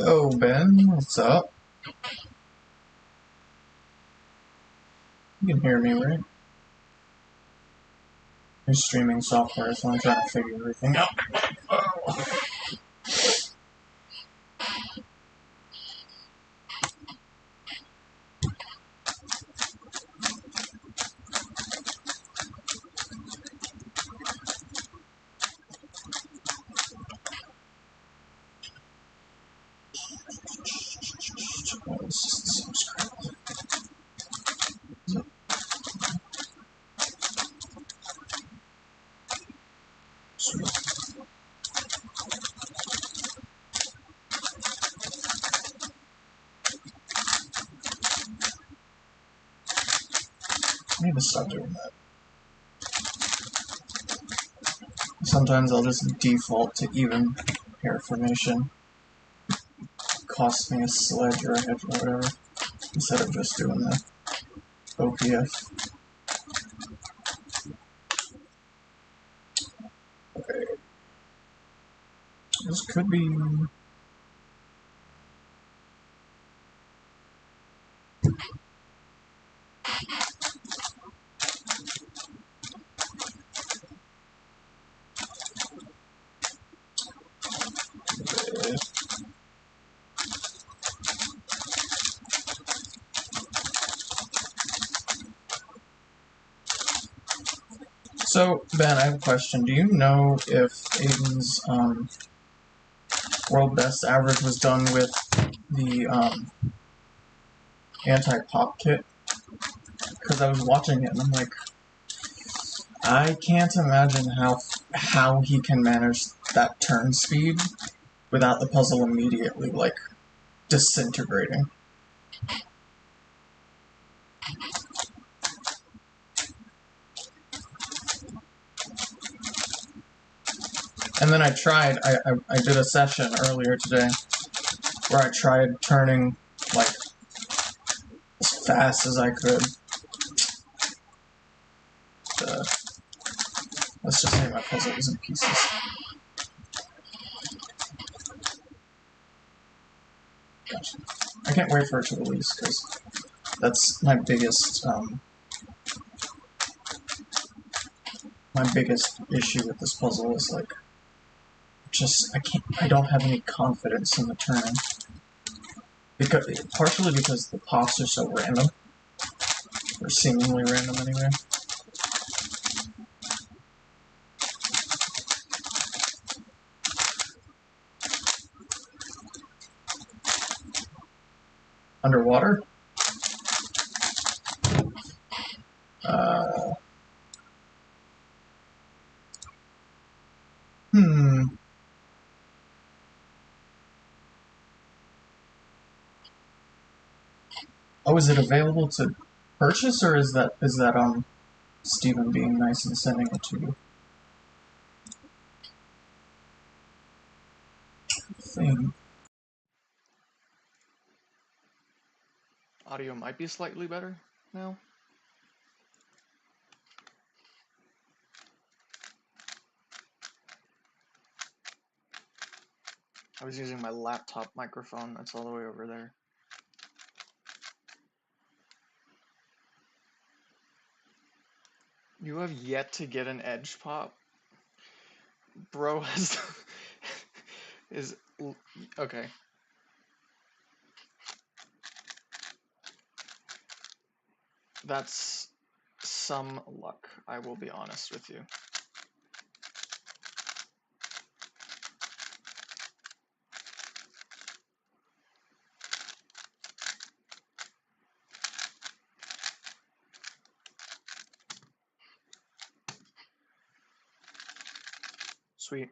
Yo, Ben, what's up? You can hear me, right? Your streaming software, so I'm trying to figure everything out. Oh. I need to stop doing that. Sometimes I'll just default to even pair formation. Costs me a sledge or a hedge or whatever, instead of just doing the OPF. Okay. This could be... So, Ben, I have a question. Do you know if Aiden's world best average was done with the anti-pop kit? Because I was watching it and I'm like, I can't imagine how he can manage that turn speed without the puzzle immediately, like, disintegrating. And then I tried, I did a session earlier today where I tried turning, like, as fast as I could. Let's just say my puzzle was in pieces. Gotcha. I can't wait for it to release, because that's my biggest issue with this puzzle is, like, I don't have any confidence in the turn. Partially because the pops are so random. Or seemingly random anyway. Underwater? Oh, is it available to purchase, or is that Steven being nice and sending it to you? Thing. Audio might be slightly better now. I was using my laptop microphone, that's all the way over there. You have yet to get an edge pop? Bro has... is... okay. That's some luck, I will be honest with you. Sweet.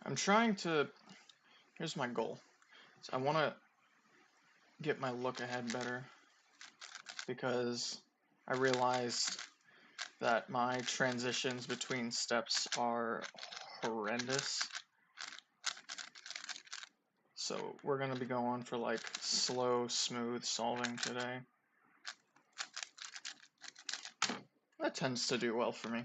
I'm trying to... Here's my goal. So I want to get my look ahead better because I realized that my transitions between steps are horrendous. So we're going to be going for like slow, smooth solving today. That tends to do well for me.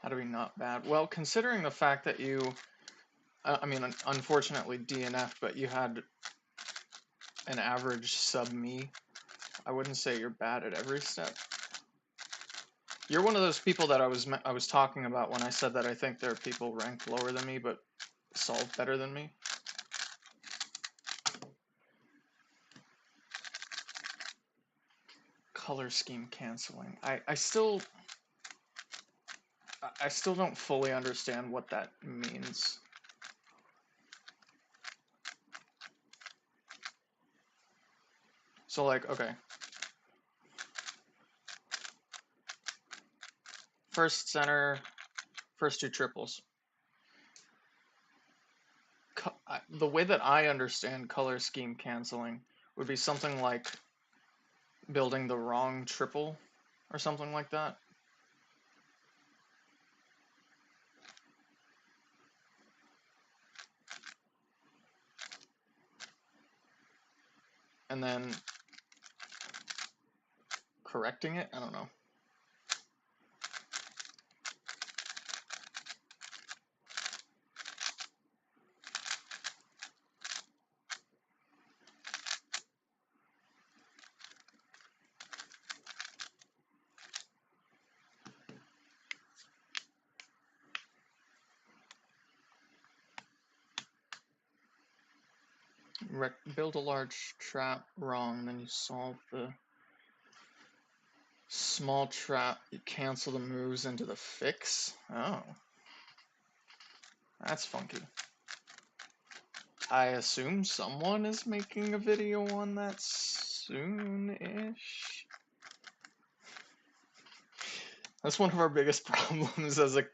How to be not bad? Well, considering the fact that you, I mean, unfortunately DNF'd, but you had an average sub me, I wouldn't say you're bad at every step. You're one of those people that I was talking about when I said that I think there are people ranked lower than me but solve better than me. Color scheme canceling. I still don't fully understand what that means. So like, okay. First center, first two triples. The way that I understand color scheme canceling would be something like building the wrong triple or something like that. And then correcting it? I don't know. Build a large trap wrong, then you solve the small trap, you cancel the moves into the fix? Oh. That's funky. I assume someone is making a video on that soon-ish. That's one of our biggest problems as a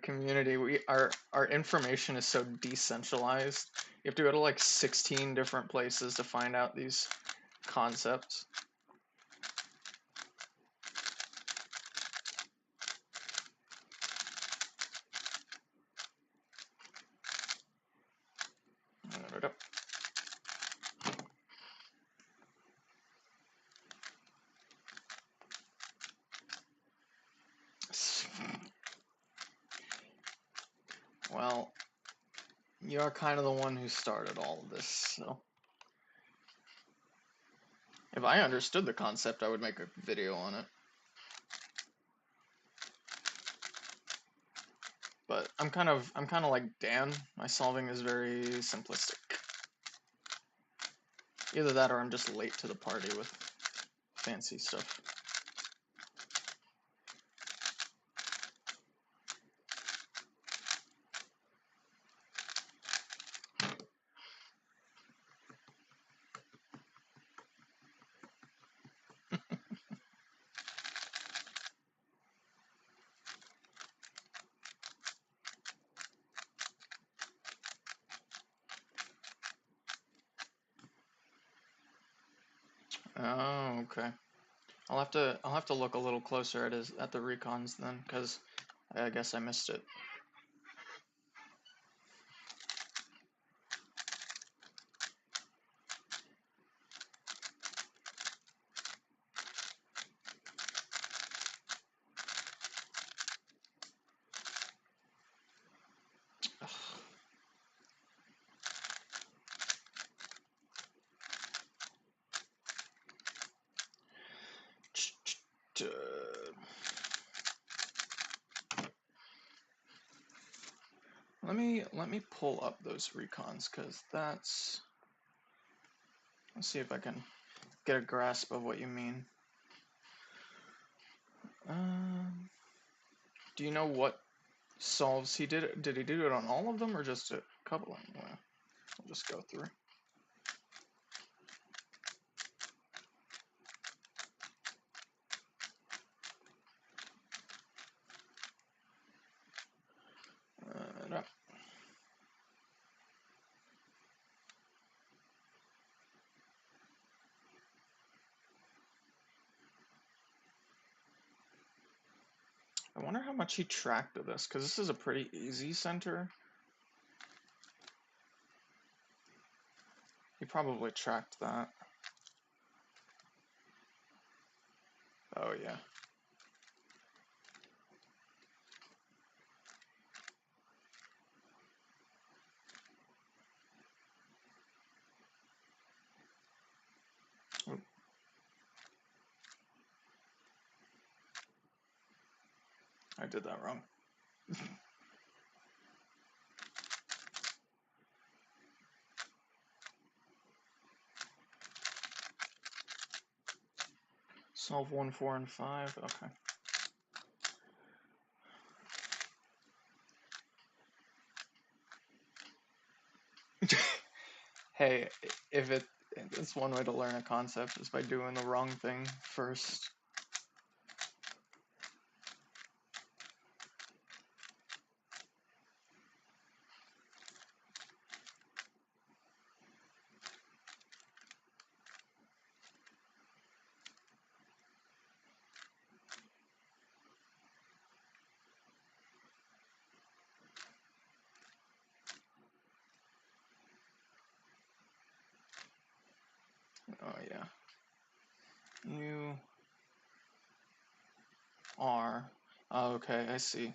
community. Our information is so decentralized. You have to go to like 16 different places to find out these concepts. Well, you're kind of the one who started all of this, so. If I understood the concept, I would make a video on it. But I'm kind of like Dan. My solving is very simplistic. Either that or I'm just late to the party with fancy stuff. Oh, okay. I'll have to look a little closer at the recons then, because I guess I missed it. Let me pull up those recons, because that's. Let's see if I can get a grasp of what you mean. Do you know what solves he did? Did he do it on all of them or just a couple of them? Well, we'll just go through. No. I wonder how much he tracked of this, because this is a pretty easy center. He probably tracked that. Oh, yeah. Oop. I did that wrong. Solve 1, 4, and 5. Okay. Hey, if it's one way to learn a concept is by doing the wrong thing first. Oh yeah. You are. Oh, okay, I see.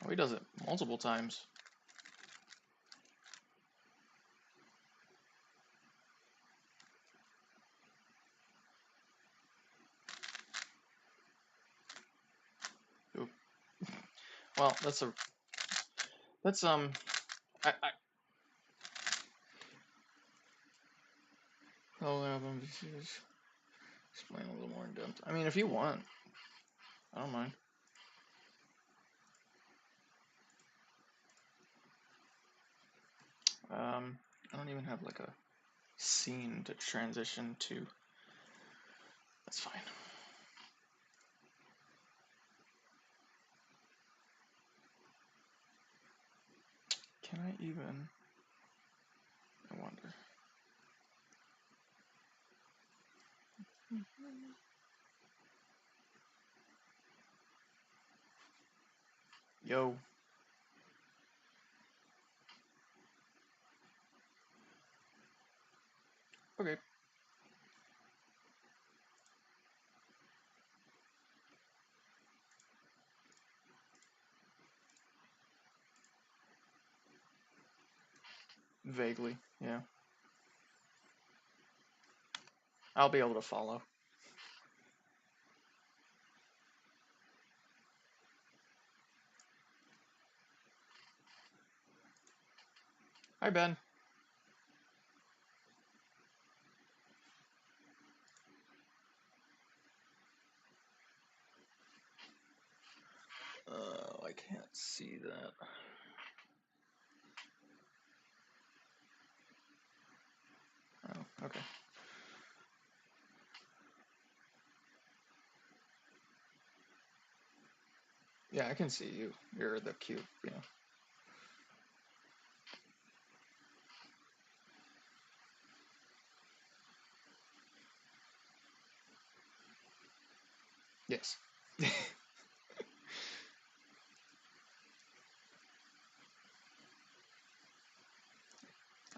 Oh, he does it multiple times. Oop. Well, that's I probably have him explain a little more in depth. I mean, if you want, I don't mind. I don't even have like a scene to transition to. That's fine. Can I even? I wonder. Yo. Okay. Vaguely, yeah. I'll be able to follow. Hi, Ben. I can't see that. Oh, okay. Yeah, I can see you. You're the cube, yeah. Yes.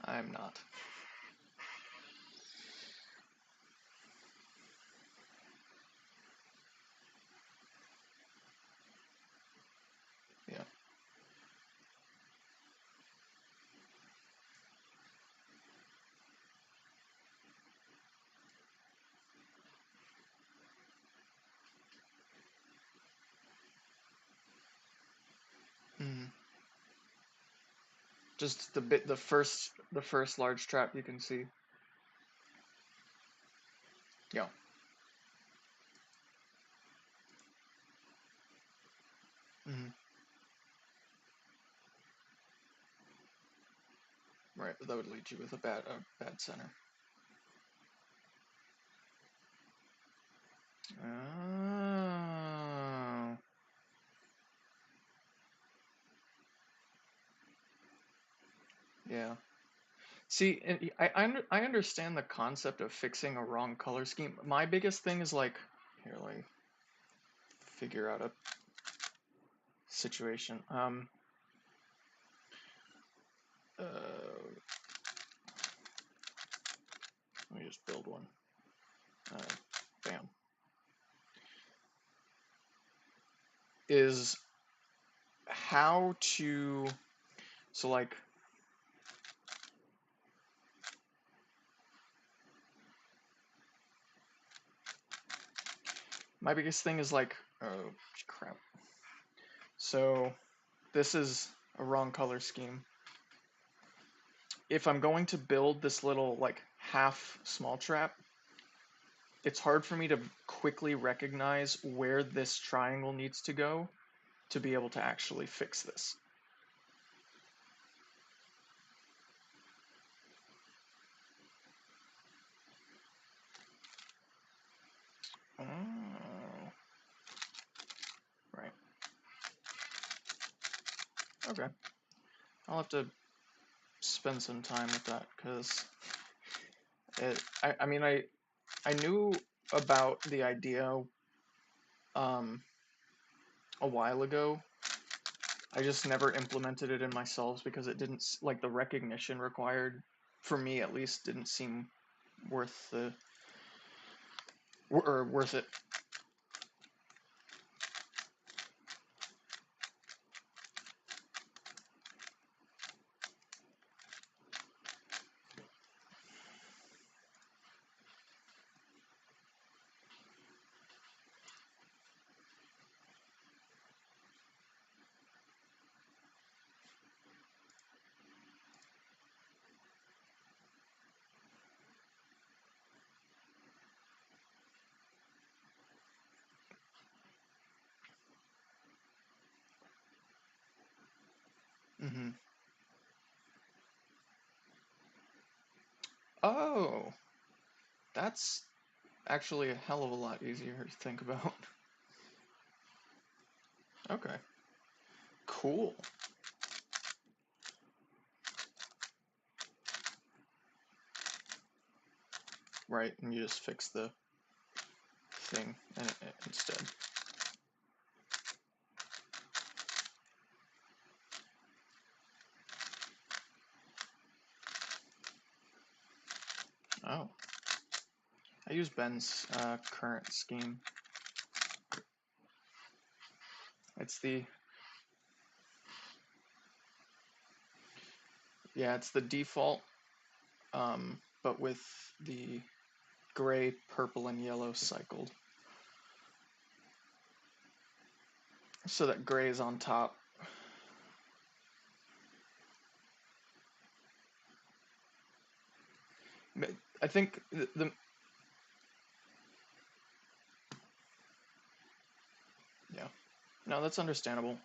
I'm not. Yeah. Mm. Just the first large trap you can see. Yeah. Mm. Right, but that would lead you with a bad center. Oh. Yeah. See, and I understand the concept of fixing a wrong color scheme. My biggest thing is like, here, let me figure out a situation. Uh, Let me just build one. Uh, Bam. Is how to, so like, my biggest thing is like, oh crap. So this is a wrong color scheme. If I'm going to build this little like half small trap, it's hard for me to quickly recognize where this triangle needs to go to be able to actually fix this. Oh, right. Okay. I'll have to spend some time with that because I mean, I knew about the idea um, a while ago. I just never implemented it in myself because it didn't, like, the recognition required, for me at least, didn't seem worth the, or worth it. Hmm. Oh, that's actually a hell of a lot easier to think about. Okay, cool. Right, and you just fix the thing instead. Oh, I use Ben's current scheme. It's the, yeah, it's the default, but with the gray, purple, and yellow cycled. So that gray is on top. I think the yeah, no, that's understandable.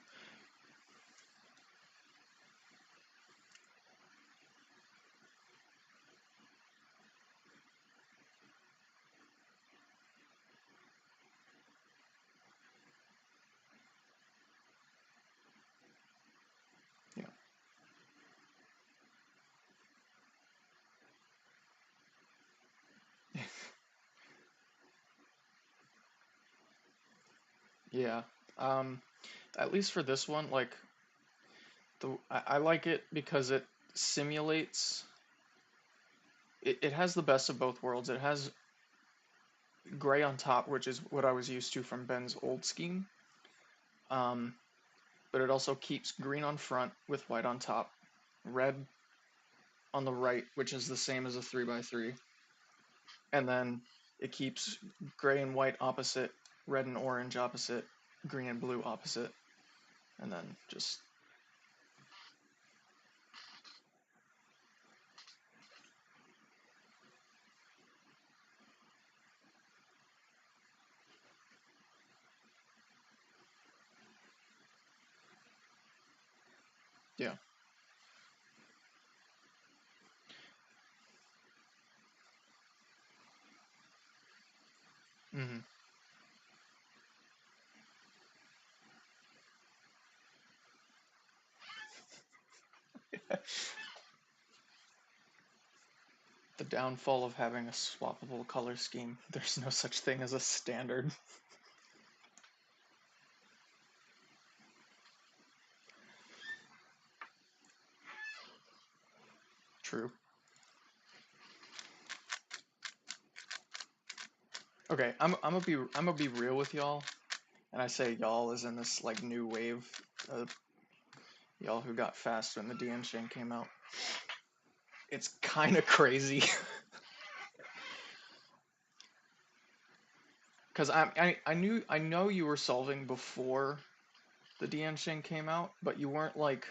Yeah, yeah. Um, at least for this one, like I like it because it simulates. It has the best of both worlds. It has gray on top, which is what I was used to from Ben's old scheme. Um, but it also keeps green on front with white on top, red on the right, which is the same as a 3x3, and then it keeps gray and white opposite, red and orange opposite, green and blue opposite, and then just yeah. The downfall of having a swappable color scheme. There's no such thing as a standard. True. Okay, I'm gonna be real with y'all, and I say y'all as in this like new wave, y'all who got fast when the DN chain came out. It's kind of crazy, because I know you were solving before the DN chain came out, but you weren't like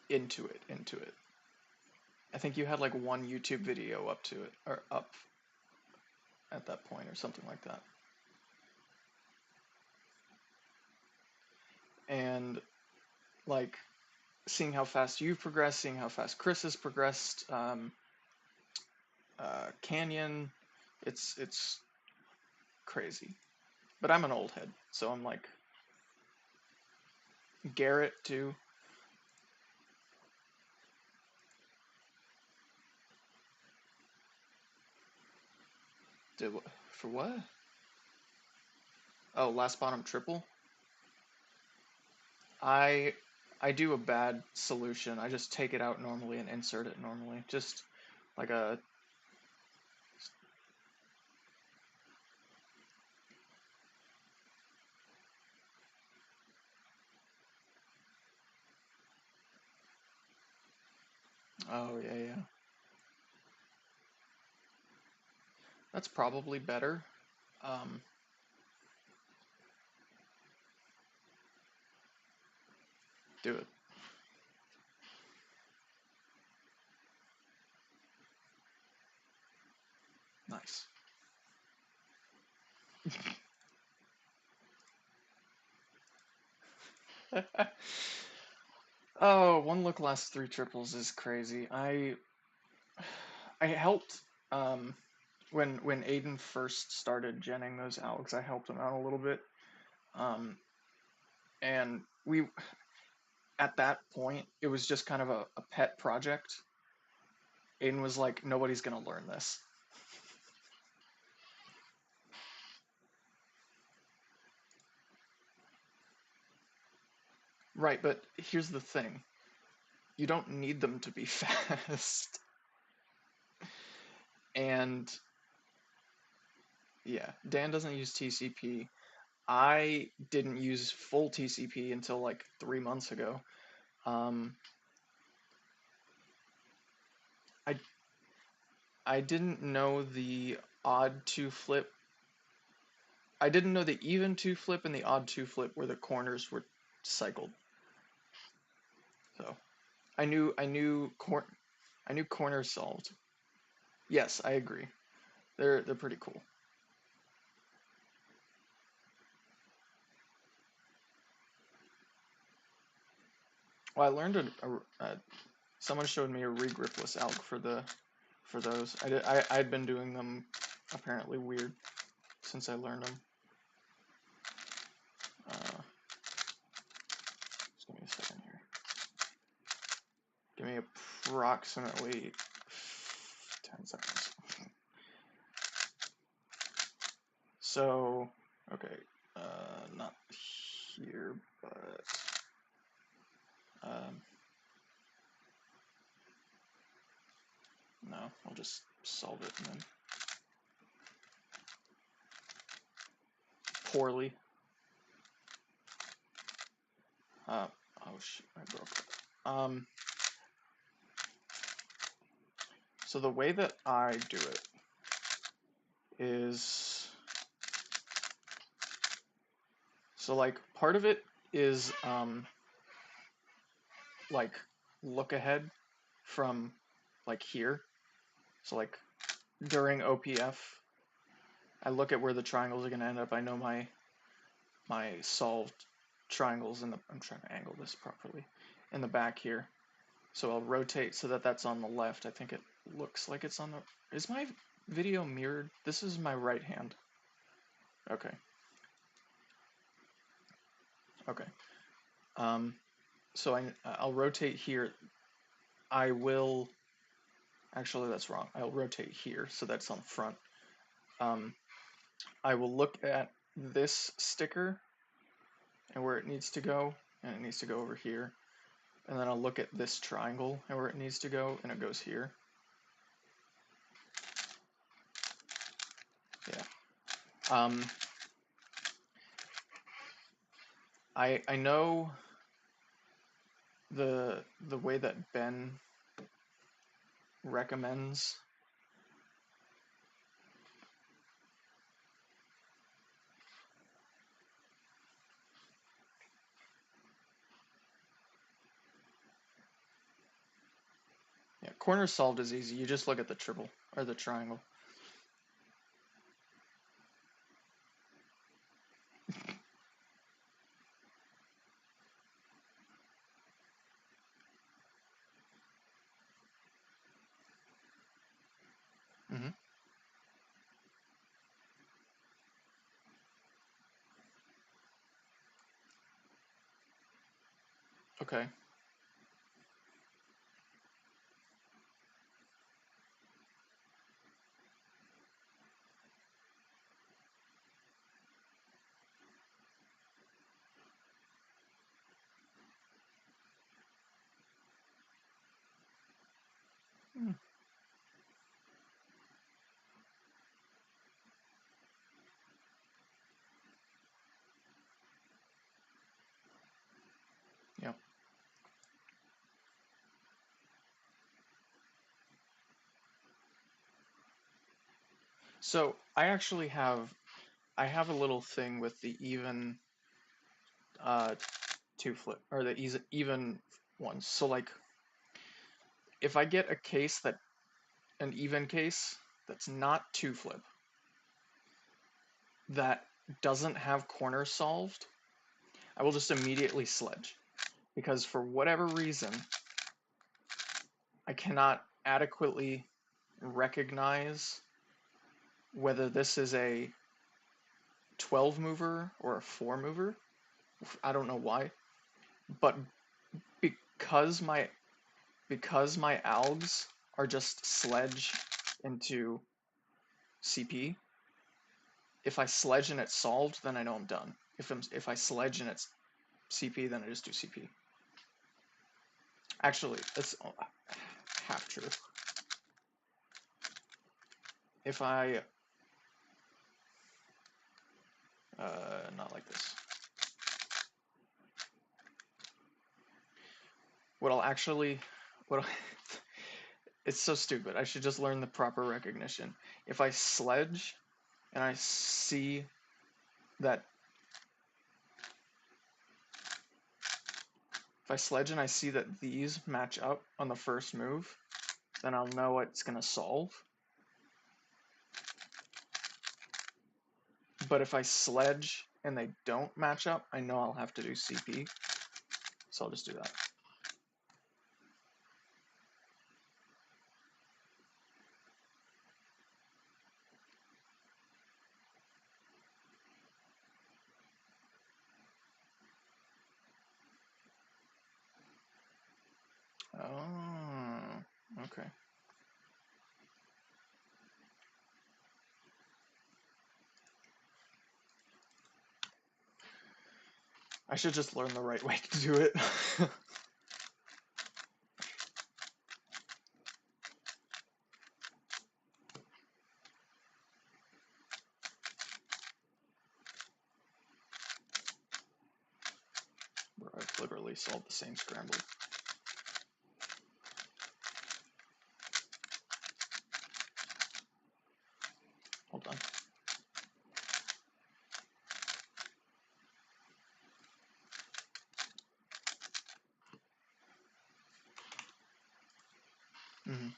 into it. I think you had like one YouTube video up to it or up at that point or something like that. And like seeing how fast you've progressed, seeing how fast Chris has progressed, Canyon, it's crazy. But I'm an old head, so I'm like Garrett too. Did for what? Oh, last bottom triple. I I do a bad solution. I just take it out normally and insert it normally. Just like a oh yeah yeah. That's probably better. Um, do it. Nice. Oh, one look last three triples is crazy. I helped um when Aiden first started genning those algs, I helped him out a little bit. Um and we at that point it was just kind of a pet project. Aiden was like, nobody's gonna learn this. Right, but here's the thing. You don't need them to be fast. And yeah, Dan doesn't use TCP. I didn't use full TCP until like 3 months ago. Um, I I didn't know the odd two flip. I didn't know the even two flip and the odd two flip where the corners were cycled. So I knew corners solved. Yes, I agree. They're pretty cool. Well, I learned someone showed me a regripless alg for those. I'd been doing them apparently weird since I learned them. Just give me a second here. Give me approximately 10 seconds. So, okay, not here, but um, no, I'll just solve it and then poorly. Oh shit, I broke it. So the way that I do it is, so like part of it is like look ahead from like here. So like during OPF, I look at where the triangles are going to end up. I know my solved triangles in the, I'm trying to angle this properly, in the back here. So I'll rotate so that that's on the left. I think it looks like it's on the, is my video mirrored? This is my right hand. Okay. Okay. So I'll rotate here. I will, actually that's wrong. I'll rotate here, so that's on the front. I will look at this sticker and where it needs to go, and it needs to go over here. And then I'll look at this triangle and where it needs to go, and it goes here. Yeah. I know the way that Ben recommends. Yeah, corners solved is easy. You just look at the triple or the triangle. Hmm. Okay. Hmm. Yep. So I have a little thing with the even uh, two flip or the even ones. So like if I get a case that an even case that's not two flip that doesn't have corners solved, I will just immediately sledge because for whatever reason I cannot adequately recognize whether this is a 12 mover or a 4 mover. I don't know why, but because my algs are just sledge into CP, if I sledge and it's solved, then I know I'm done. If I sledge and it's CP, then I just do CP. Actually, that's half true. If I not like this. What I'll actually what I'll, it's so stupid. I should just learn the proper recognition. If I sledge and I see that if I sledge and I see that these match up on the first move, then I'll know it's gonna solve. But if I sledge and they don't match up, I know I'll have to do CP. So I'll just do that. Oh, okay. I should just learn the right way to do it. Bro, I've literally solved the same scramble. Hold on. Mm-hmm.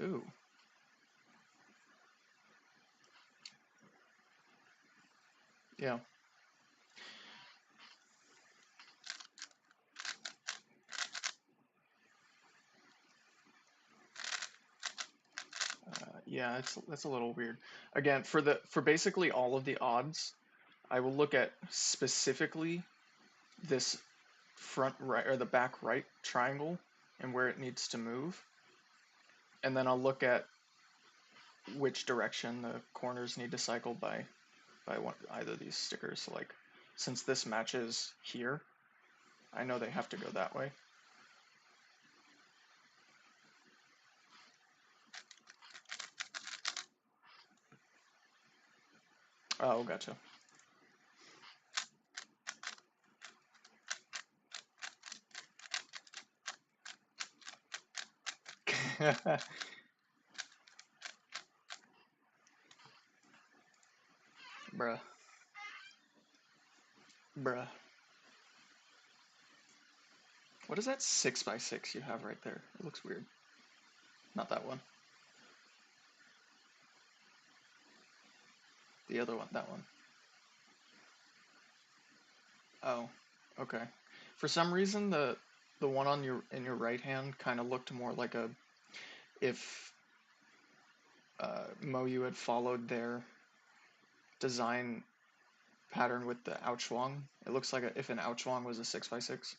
Ooh. Yeah. Yeah, that's a little weird. Again, for basically all of the odds, I will look at specifically this front right or the back right triangle and where it needs to move, and then I'll look at which direction the corners need to cycle by either of these stickers. So like, since this matches here, I know they have to go that way. Oh, gotcha. Bruh. Bruh. What is that 6x6 you have right there? It looks weird. Not that one. The other one, that one. Oh, okay. For some reason, the one on your in your right hand kind of looked more like a if Moyu had followed their design pattern with the Ouchwang. It looks like if an Ouchwang was a 6x6.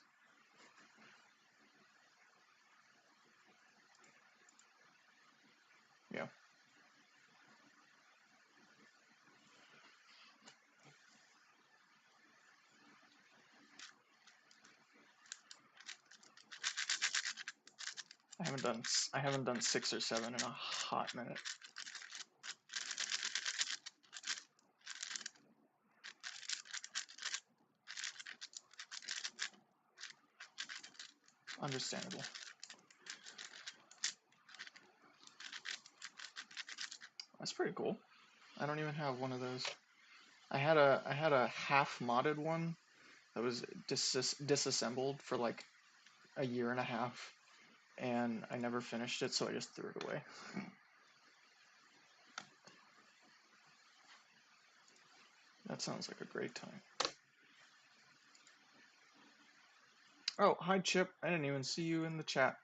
Yeah. I haven't done 6 or 7 in a hot minute. Understandable. That's pretty cool. I don't even have one of those. I had a half modded one that was disassembled for like a year and a half, and I never finished it, so I just threw it away. That sounds like a great time. Oh, hi Chip. I didn't even see you in the chat.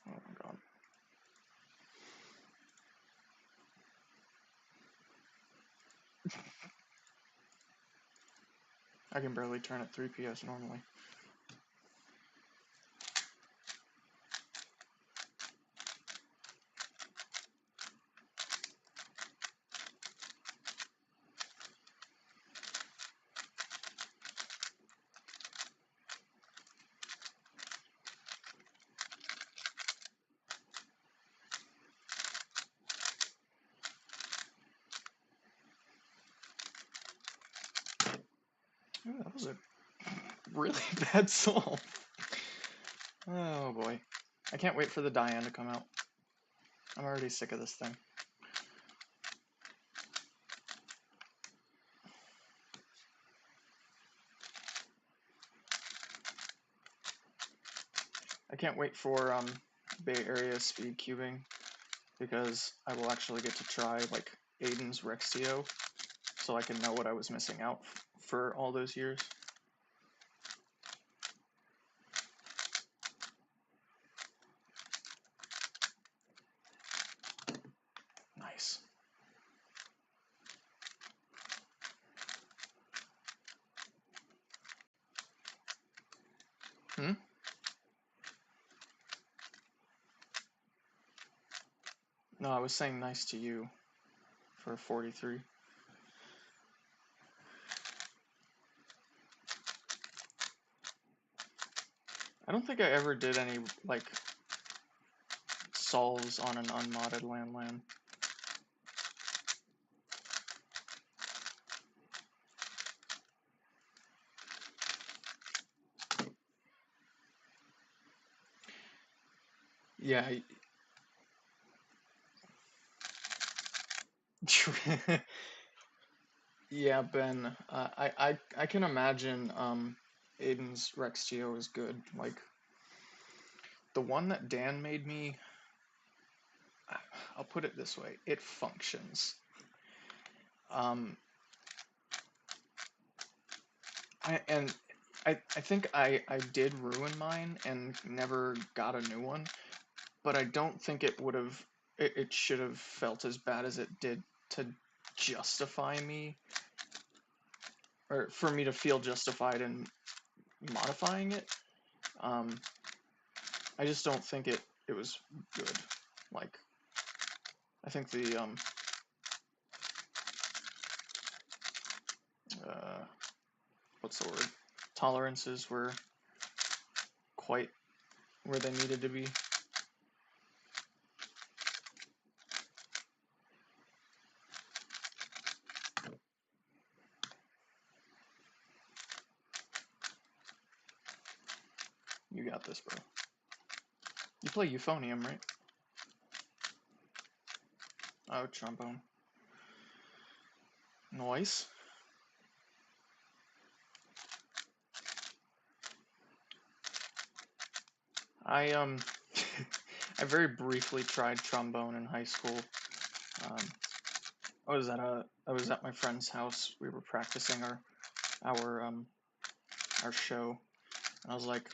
Oh my god. I can barely turn at 3 PS normally. Ooh, that was a really bad solve. Oh boy. I can't wait for the Diane to come out. I'm already sick of this thing. I can't wait for Bay Area speed cubing because I will actually get to try like Aiden's Rexio so I can know what I was missing out for all those years. Nice. Hmm? No, I was saying nice to you for 43. I don't think I ever did any like solves on an unmodded landland. Yeah. Yeah, Ben. I can imagine Aiden's Rexio is good. Like the one that Dan made me, I'll put it this way, it functions. I think I did ruin mine and never got a new one, but I don't think it would have, it should have felt as bad as it did to justify me, or for me to feel justified in modifying it. I just don't think it was good. Like, I think the what's the word? Tolerances were quite where they needed to be. You got this, bro. You play euphonium, right? Oh, trombone. Noise. I I very briefly tried trombone in high school. I was at my friend's house. We were practicing our our show, and I was like,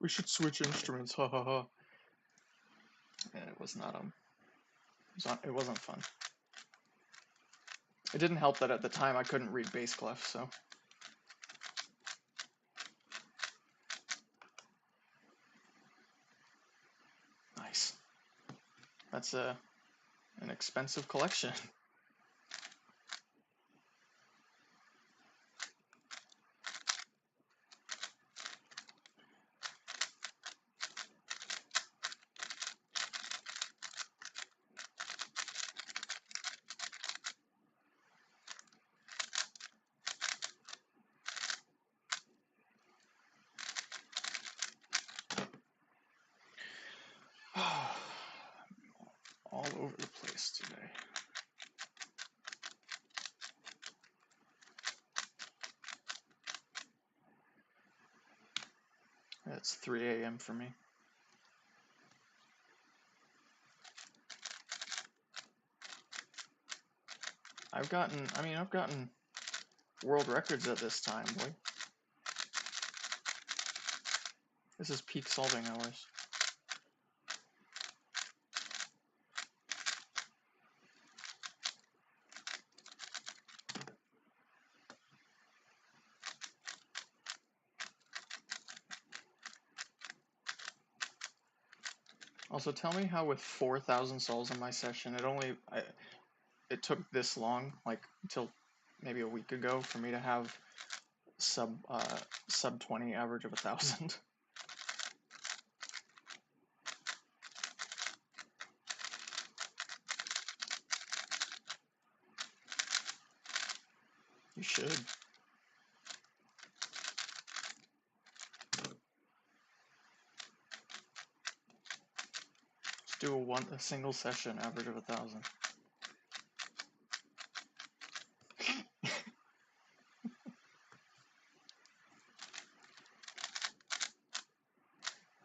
we should switch instruments, ha ha ha. And it was not it wasn't fun. It didn't help that at the time I couldn't read bass clef, so. Nice. That's an expensive collection. All over the place today. It's 3 a.m. for me. I've gotten world records at this time, boy. This is peak solving hours. Also, tell me how with 4,000 souls in my session, it took this long, like until maybe a week ago, for me to have sub 20 average of 1,000. You should. Just do a single session average of 1,000.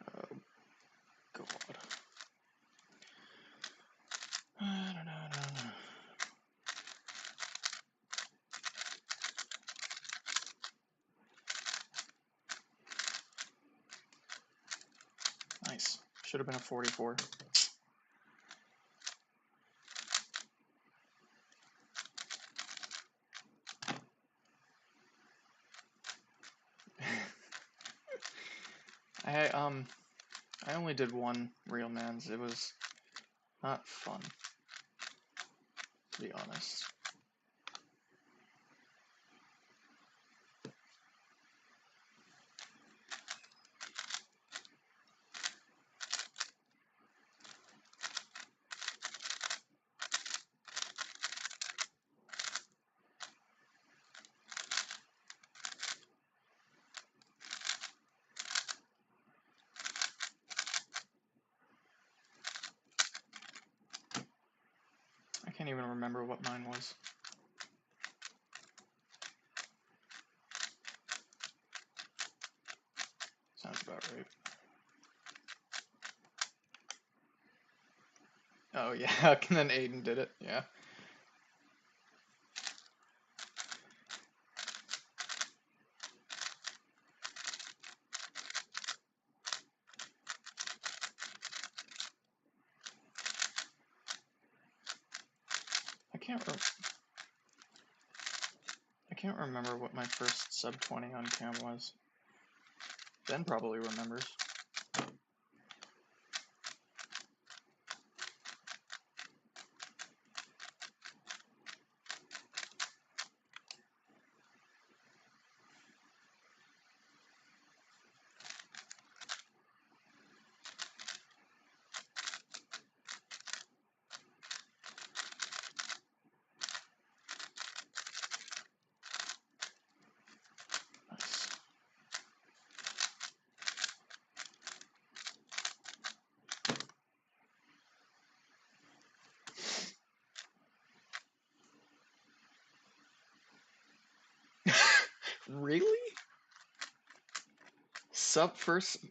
Oh God. Nice. Should have been a 44. I only did one real man's. It was not fun, to be honest. I can't even remember what mine was. Sounds about right. Oh yeah, and then Aiden did it. Yeah. I can't re I can't remember what my first sub 20 on cam was. Ben probably remembers. Nice. Really?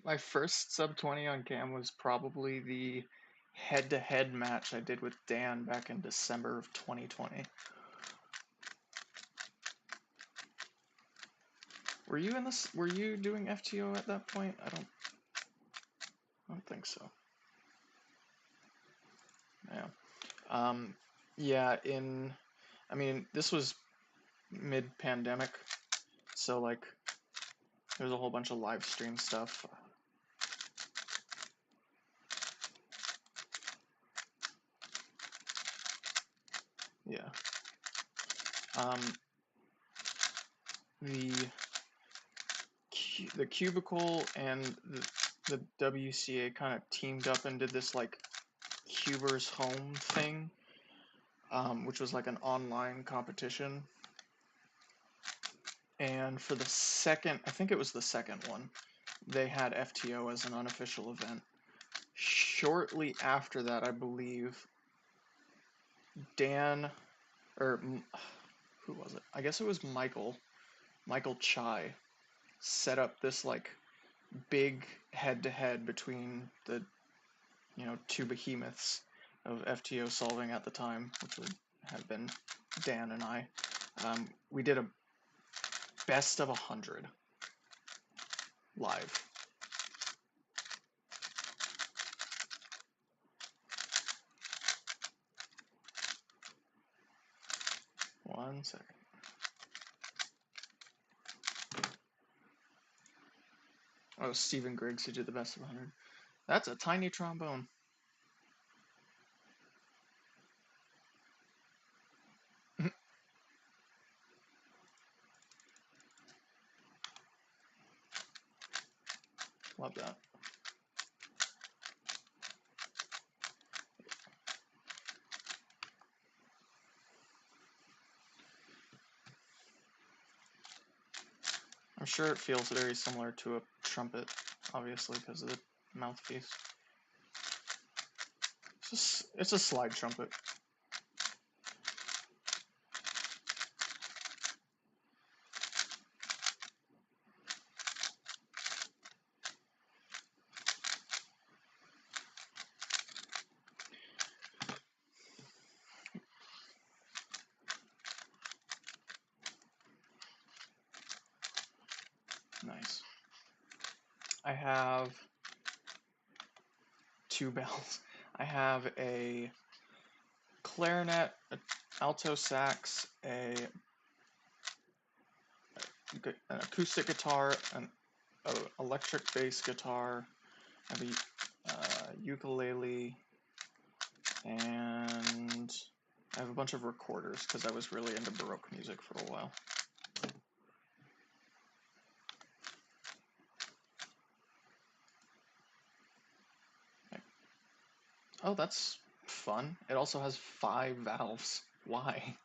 My first sub 20 on cam was probably the head-to-head match I did with Dan back in December of 2020. Were you in this? Were you doing FTO at that point? I don't think so. Yeah. Yeah, I mean, this was mid-pandemic, so like, there's a whole bunch of live stream stuff. Yeah. Um, the the Cubicle and the WCA kind of teamed up and did this like Cuber's Home thing, which was like an online competition. And for the second, I think it was the second one, they had FTO as an unofficial event. Shortly after that, I believe, Dan, or who was it? I guess it was Michael Chai, set up this like big head-to-head between the, two behemoths of FTO solving at the time, which would have been Dan and I. We did a best of 100 live. One second. Oh, Stephen Griggs, who did the best of 100. That's a tiny trombone. Love that. I'm sure it feels very similar to a trumpet, obviously, because of the mouthpiece. It's a slide trumpet. Nice. I have two bells. I have a clarinet, an alto sax, an acoustic guitar, an electric bass guitar, I have a ukulele, and I have a bunch of recorders because I was really into Baroque music for a while. Oh, that's fun. It also has 5 valves. Why?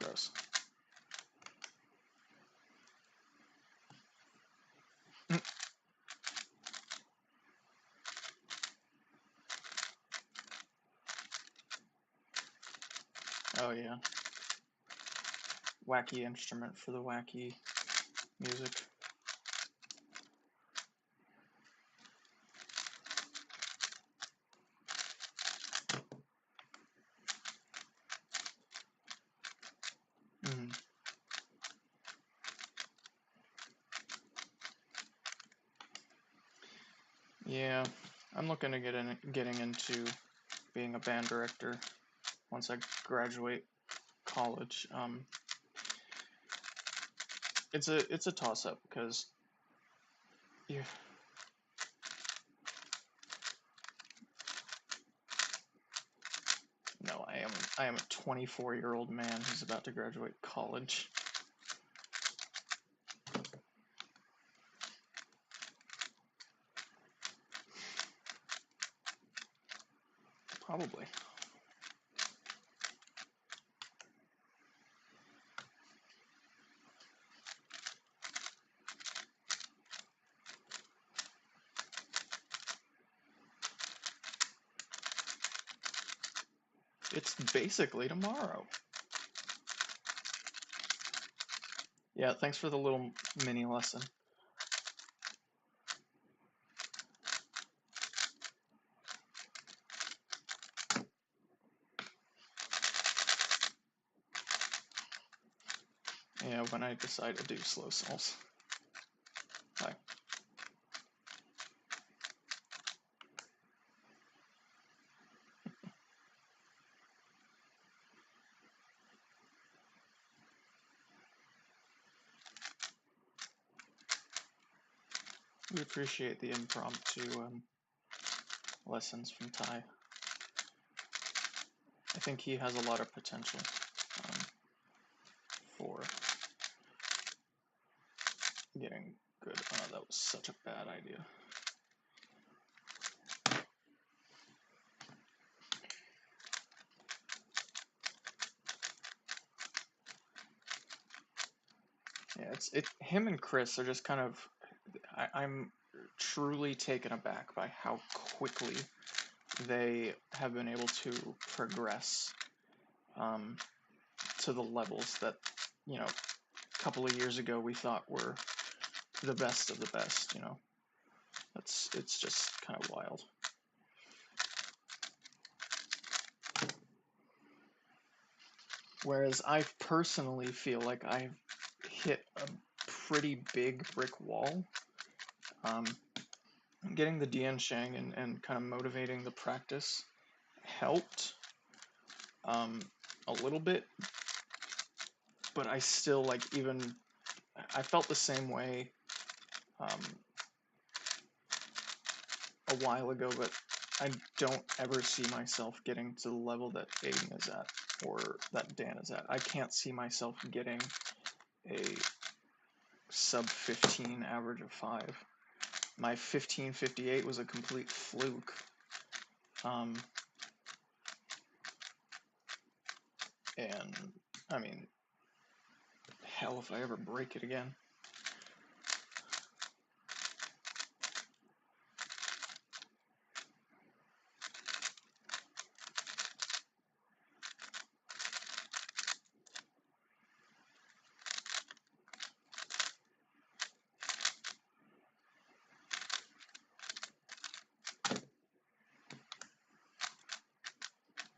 Gross. Oh yeah. Wacky instrument for the wacky music. Yeah, I'm looking to getting into being a band director once I graduate college. It's a toss up because yeah, no, I am a 24-year-old man who's about to graduate college. Probably. It's basically tomorrow. Yeah, thanks for the little mini lesson. Yeah, when I decide to do slow souls. Bye. We appreciate the impromptu lessons from Ty. I think he has a lot of potential for getting good. Oh, that was such a bad idea. Yeah, him and Chris are just kind of. I'm truly taken aback by how quickly they have been able to progress to the levels that, a couple of years ago we thought were the best of the best. It's just kind of wild. Whereas I personally feel like I've hit a pretty big brick wall. Getting the Dian Shang and kind of motivating the practice helped a little bit, but I still I felt the same way a while ago, but I don't ever see myself getting to the level that Aiden is at or that Dan is at. I can't see myself getting a sub 15 average of 5. My 1558 was a complete fluke. And I mean, hell if I ever break it again.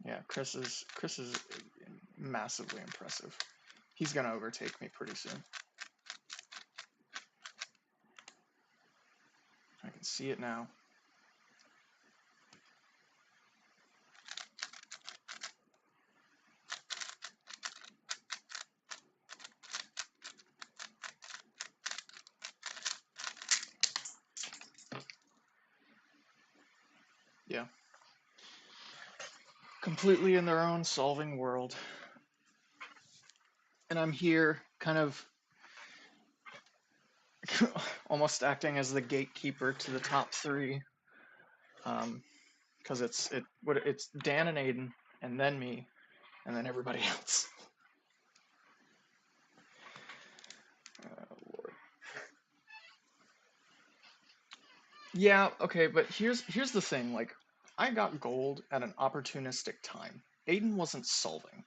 Yeah, Chris is massively impressive. He's gonna overtake me pretty soon. I can see it now. Yeah. Completely in their own solving world. And I'm here kind of almost acting as the gatekeeper to the top 3. Because it's Dan and Aiden, and then me, and then everybody else. Oh, Lord. Yeah, okay, but here's the thing, like, I got gold at an opportunistic time. Aiden wasn't solving.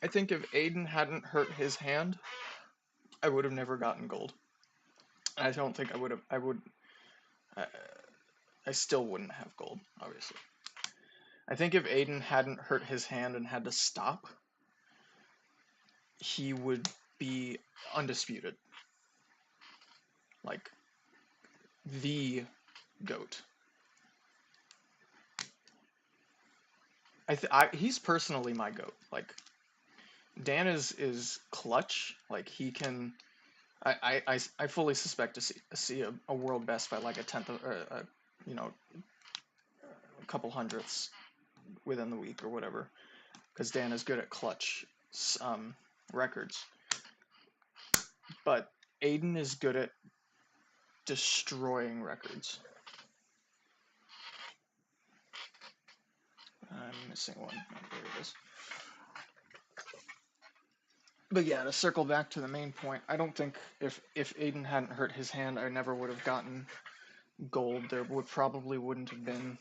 I think if Aiden hadn't hurt his hand, I would have never gotten gold. I don't think I would have. I still wouldn't have gold, obviously. I think if Aiden hadn't hurt his hand and had to stop, he would be undisputed. Like, the GOAT. He's personally my GOAT. Like, Dan is clutch. Like, he can. I fully suspect to see a world best by like a tenth of, you know, a couple hundredths within the week or whatever. Because Dan is good at clutch records. But Aiden is good at destroying records. I'm missing one. Oh, there it is. But yeah, to circle back to the main point, I don't think if Aiden hadn't hurt his hand, I never would have gotten gold. There probably wouldn't have been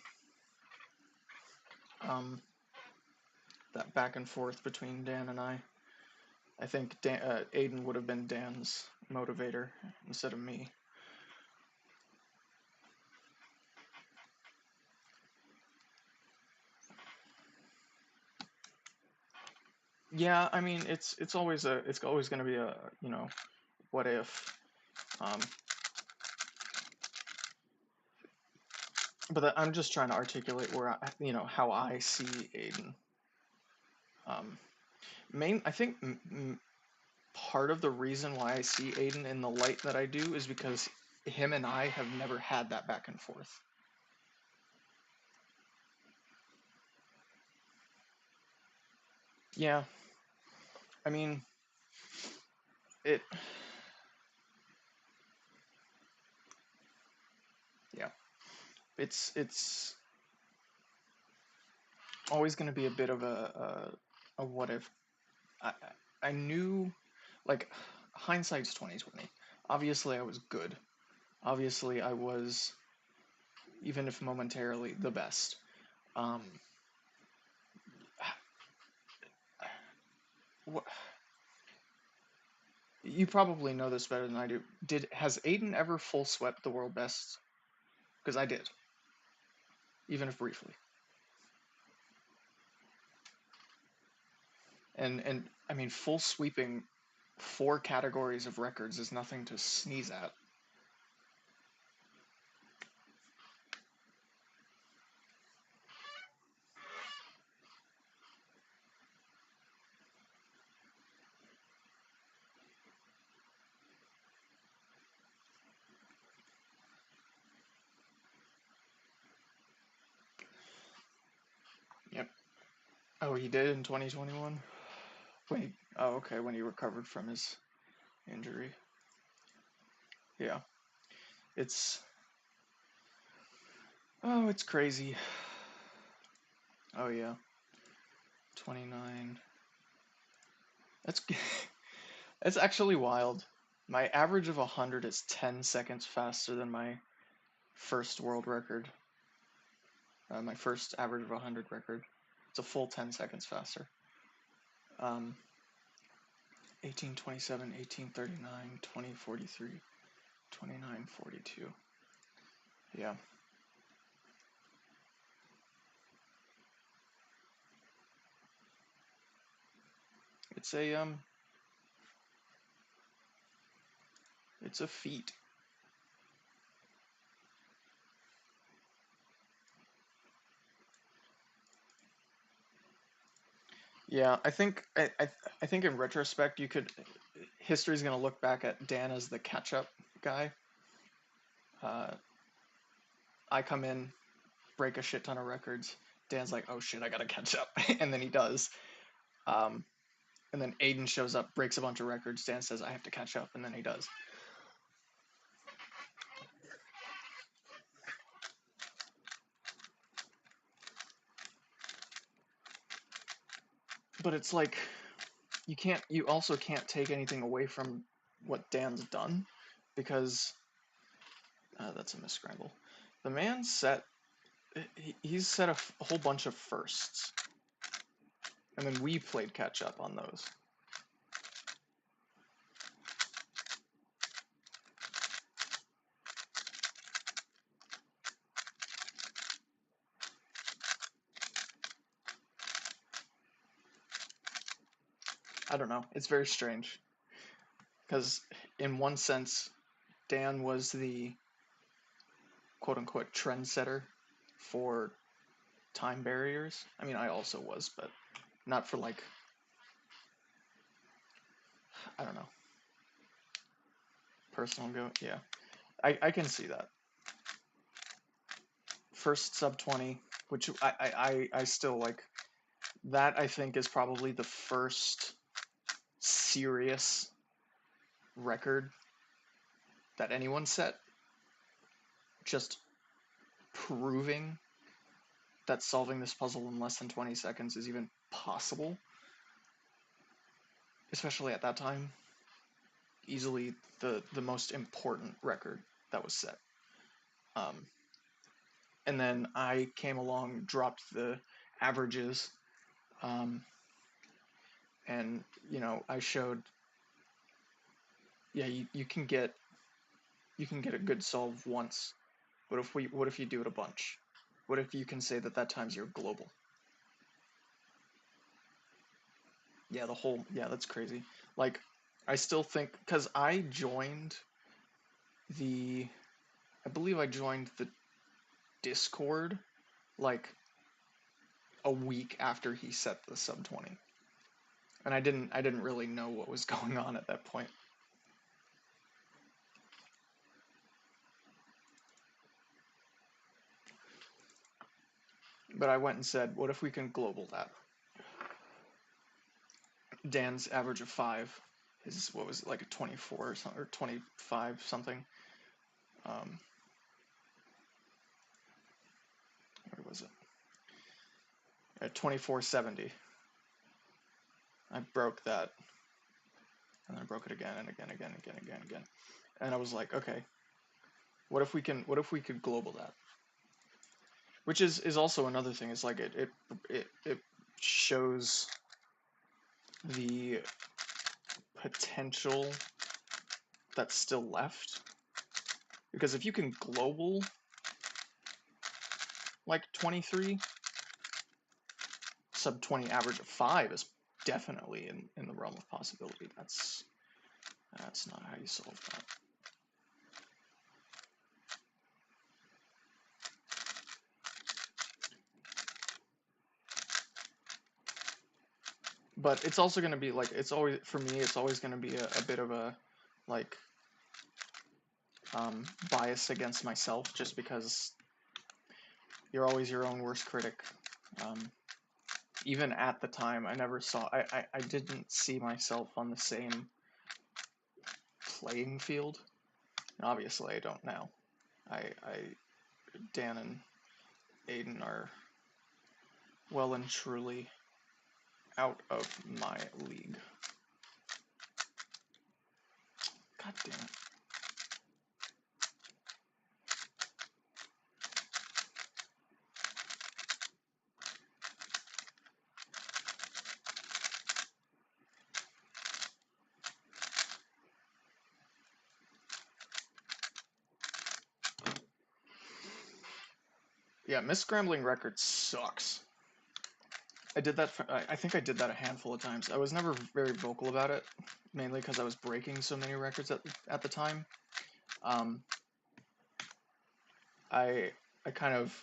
that back and forth between Dan and I. I think Aiden would have been Dan's motivator instead of me. Yeah, I mean it's always going to be a what if, um, but I'm just trying to articulate where how I see Aiden. I think part of the reason why I see Aiden in the light that I do is because him and I have never had that back and forth. Yeah, I mean it. Yeah, it's always going to be a bit of a what if. I I knew, like, hindsight's 2020. Obviously, I was good. Obviously, I was, even if momentarily, the best. Um, wh- you probably know this better than I do. Has Aiden ever full swept the world best? Because I did, even if briefly. And I mean, full sweeping 4 categories of records is nothing to sneeze at. Yep. Oh, he did in 2021. Wait. Oh, okay. When he recovered from his injury. Yeah. It's it's crazy. Oh yeah. 29. That's that's actually wild. My average of 100 is 10 seconds faster than my first world record. My first average of 100 record. It's a full 10 seconds faster. 1827, 1839, 2043, 2942. Yeah. It's it's a feat. Yeah, I think in retrospect, history's gonna look back at Dan as the catch-up guy. Uh, I come in, break a shit ton of records. Dan's like, oh shit, I gotta catch up, and then he does. Um, and then Aiden shows up, breaks a bunch of records. Dan says, I have to catch up, and then he does. But it's like you also can't take anything away from what Dan's done, because that's a misscramble. The man he's set a whole bunch of firsts. and then we played catch up on those. I don't know. It's very strange. Because in one sense, Dan was the quote-unquote trendsetter for time barriers. I mean, I also was, but not for like, I don't know, personal go. Yeah, I can see that. First sub 20, which I still like. That I think is probably the first serious record that anyone set. Just proving that solving this puzzle in less than 20 seconds is even possible. Especially at that time. Easily the most important record that was set. And then I came along, dropped the averages, and I showed, yeah, you can get a good solve once. What if you do it a bunch? What if you can say that times you're global? Yeah, that's crazy. Like, I still think, because I believe I joined the Discord like a week after he set the sub 20. And I didn't really know what was going on at that point. But I went and said, what if we can global that? Dan's average of 5 is, what was it, like a 24 or something, or 25 something. Where was it? At 2470. I broke that. And then I broke it again and again. And I was like, okay, what if we could global that? Which is also another thing. It's like it shows the potential that's still left. Because if you can global like 23, sub 20 average of 5 is definitely in the realm of possibility. That's not how you solve that. But it's also going to be like, it's always, for me, it's always going to be a bit of a like bias against myself, just because you're always your own worst critic. Even at the time, I never saw, I didn't see myself on the same playing field. And obviously, I don't now. Dan and Aiden are well and truly out of my league. God damn it. Yeah, miscrambling records sucks. I did that. I think I did that a handful of times. I was never very vocal about it, mainly because I was breaking so many records at the time. I kind of,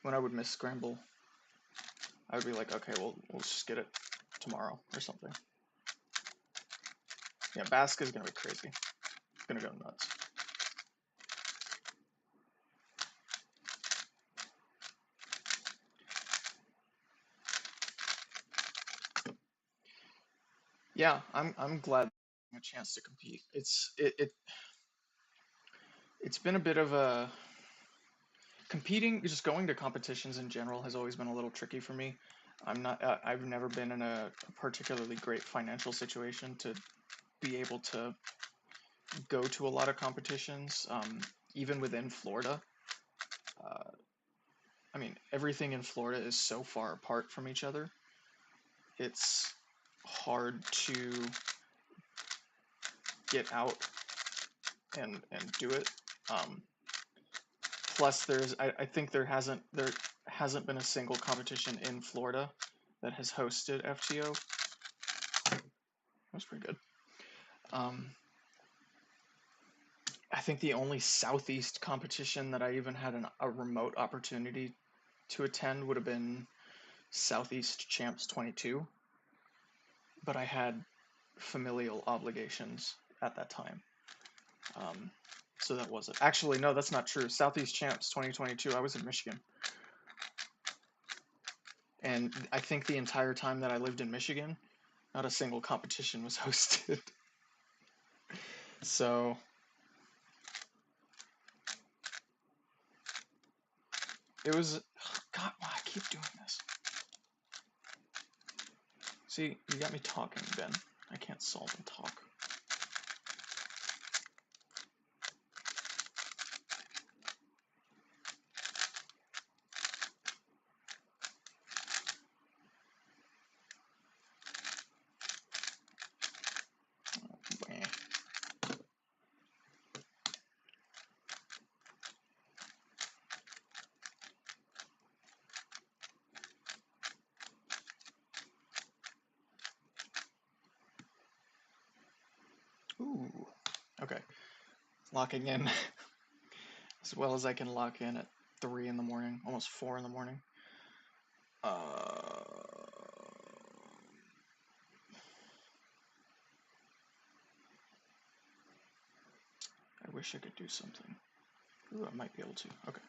when I would miscramble, I would be like, okay, well, we'll just get it tomorrow or something. Yeah, Basque is gonna be crazy. It's gonna go nuts. Yeah, I'm glad a chance to compete. It's been a bit of a competing, just going to competitions in general has always been a little tricky for me. I've never been in a particularly great financial situation to be able to go to a lot of competitions, even within Florida. I mean, everything in Florida is so far apart from each other. It's hard to get out and do it. Plus, I think there hasn't been a single competition in Florida that has hosted FTO. That's pretty good. I think the only Southeast competition that I even had a remote opportunity to attend would have been Southeast Champs 22, but I had familial obligations at that time. So that wasn't. Actually, no, that's not true. Southeast Champs 2022, I was in Michigan. And I think the entire time that I lived in Michigan, not a single competition was hosted. So it was. God, why I keep doing this? See, you got me talking, Ben. I can't solve and talk. Ooh. Okay. Locking in as well as I can lock in at 3 in the morning, almost 4 in the morning. I wish I could do something. Ooh, I might be able to. Okay.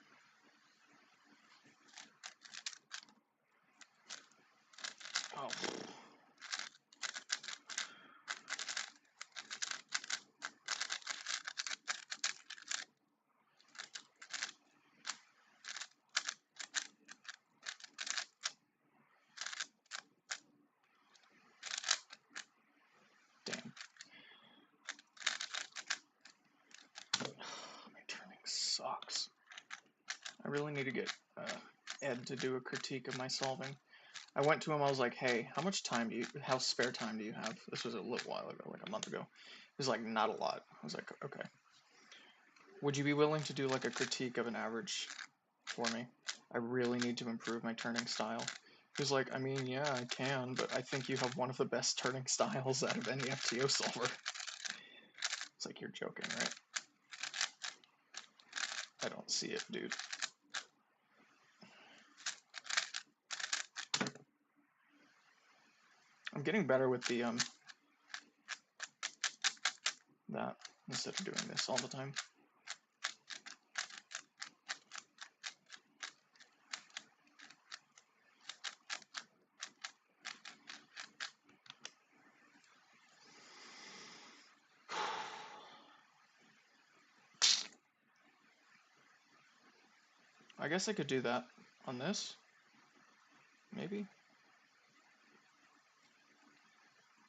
Oh. Damn. My turning sucks. I really need to get Ed to do a critique of my solving. I went to him, I was like, hey, how spare time do you have? This was a little while ago, like a month ago. He was like, not a lot. I was like, okay. Would you be willing to do like a critique of an average for me? I really need to improve my turning style. He was like, I mean, yeah, I can, but I think you have one of the best turning styles out of any FTO solver. It's like, you're joking, right? I don't see it, dude. I'm getting better with the, that, instead of doing this all the time. I guess I could do that on this. Maybe.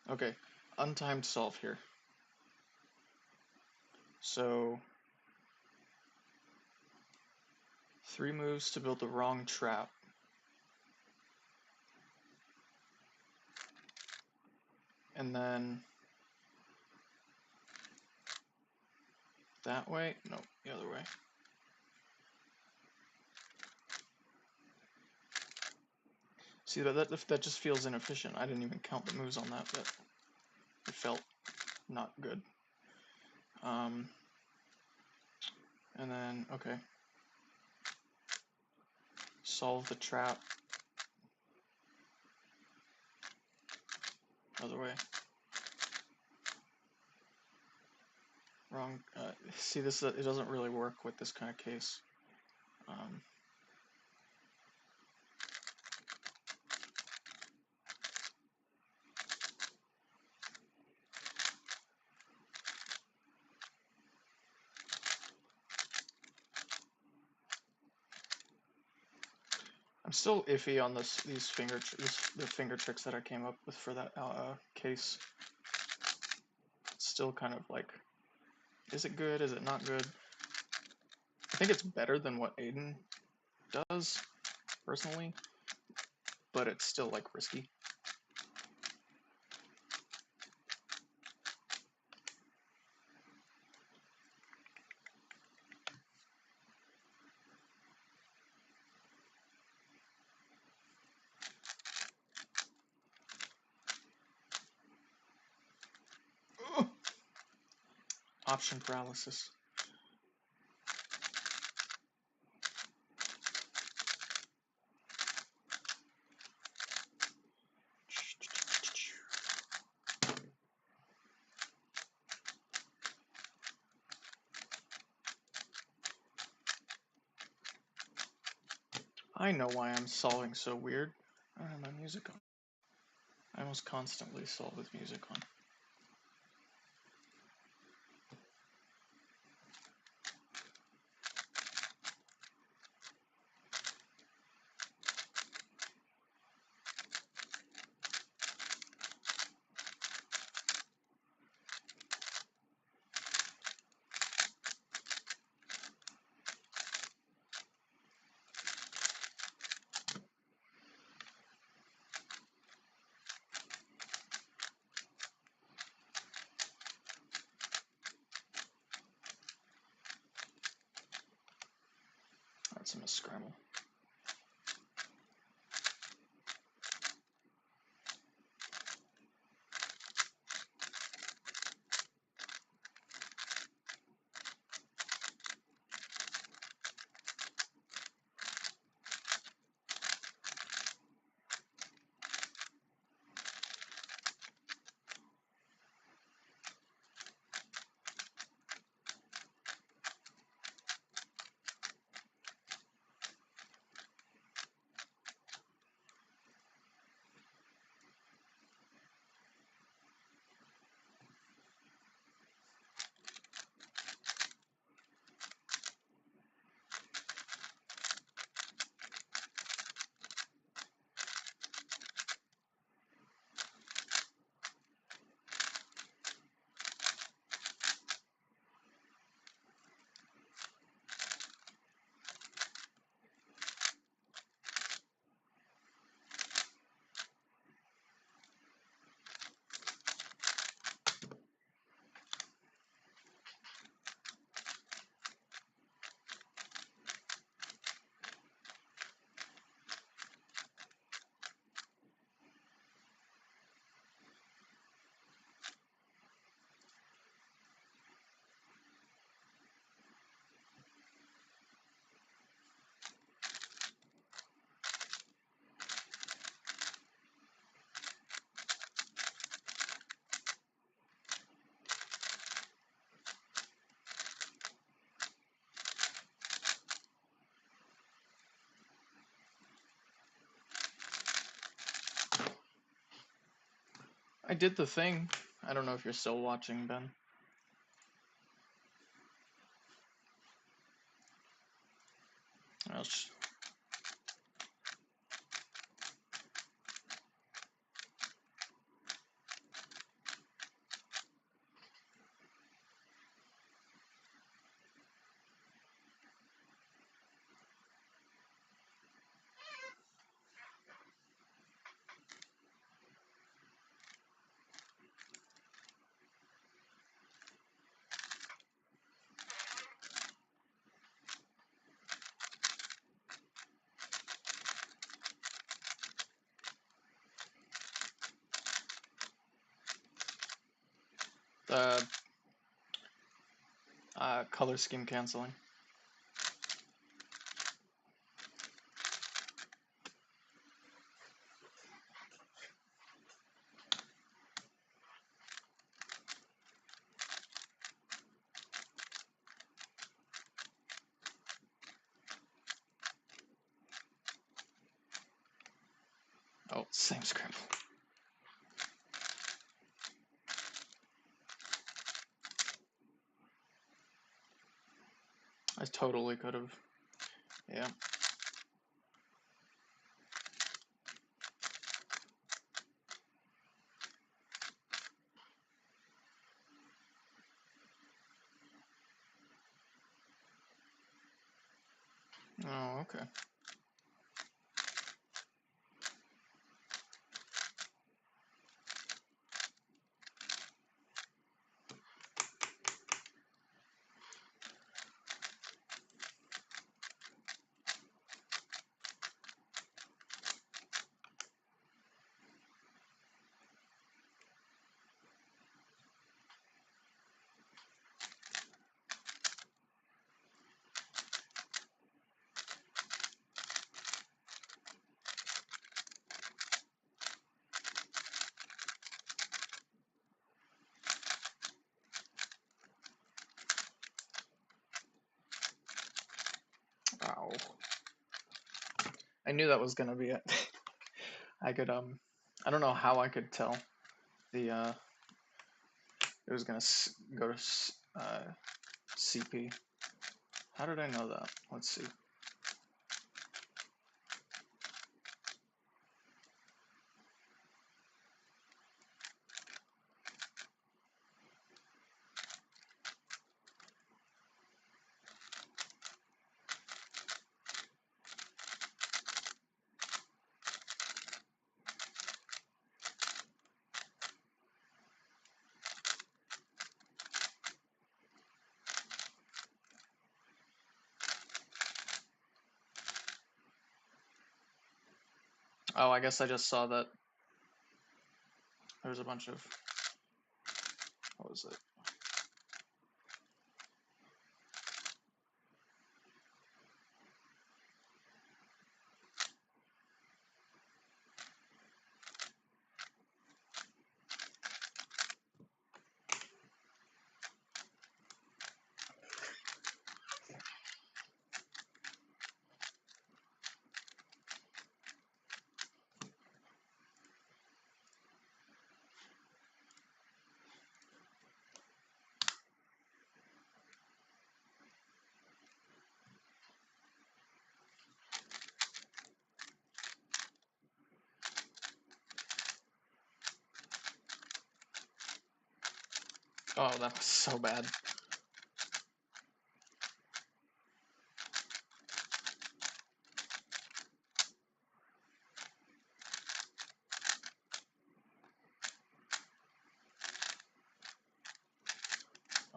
Okay, untimed solve here. So, 3 moves to build the wrong trap. And then that way? No, the other way. See, that just feels inefficient. I didn't even count the moves on that, but it felt not good. And then, okay. Solve the trap. Other way. Wrong. See, this it doesn't really work with this kind of case. I'm still iffy on the finger tricks that I came up with for that case. It's still kind of like, is it good? Is it not good? I think it's better than what Aiden does. personally, but it's still like risky. Ugh. Option paralysis. I know why I'm solving so weird. I don't have my music on. I almost constantly solve with music on. That's a miscramble. I did the thing. I don't know if you're still watching, Ben. The color scheme canceling. Oh, same scramble. I totally could have. Yeah. Oh, okay. I knew that was gonna be it. I could I don't know how I could tell the it was gonna go to CP. How did I know that? Let's see. Oh, I guess I just saw that there's a bunch of, what was it? Oh, that was so bad.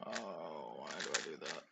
Oh, why do I do that?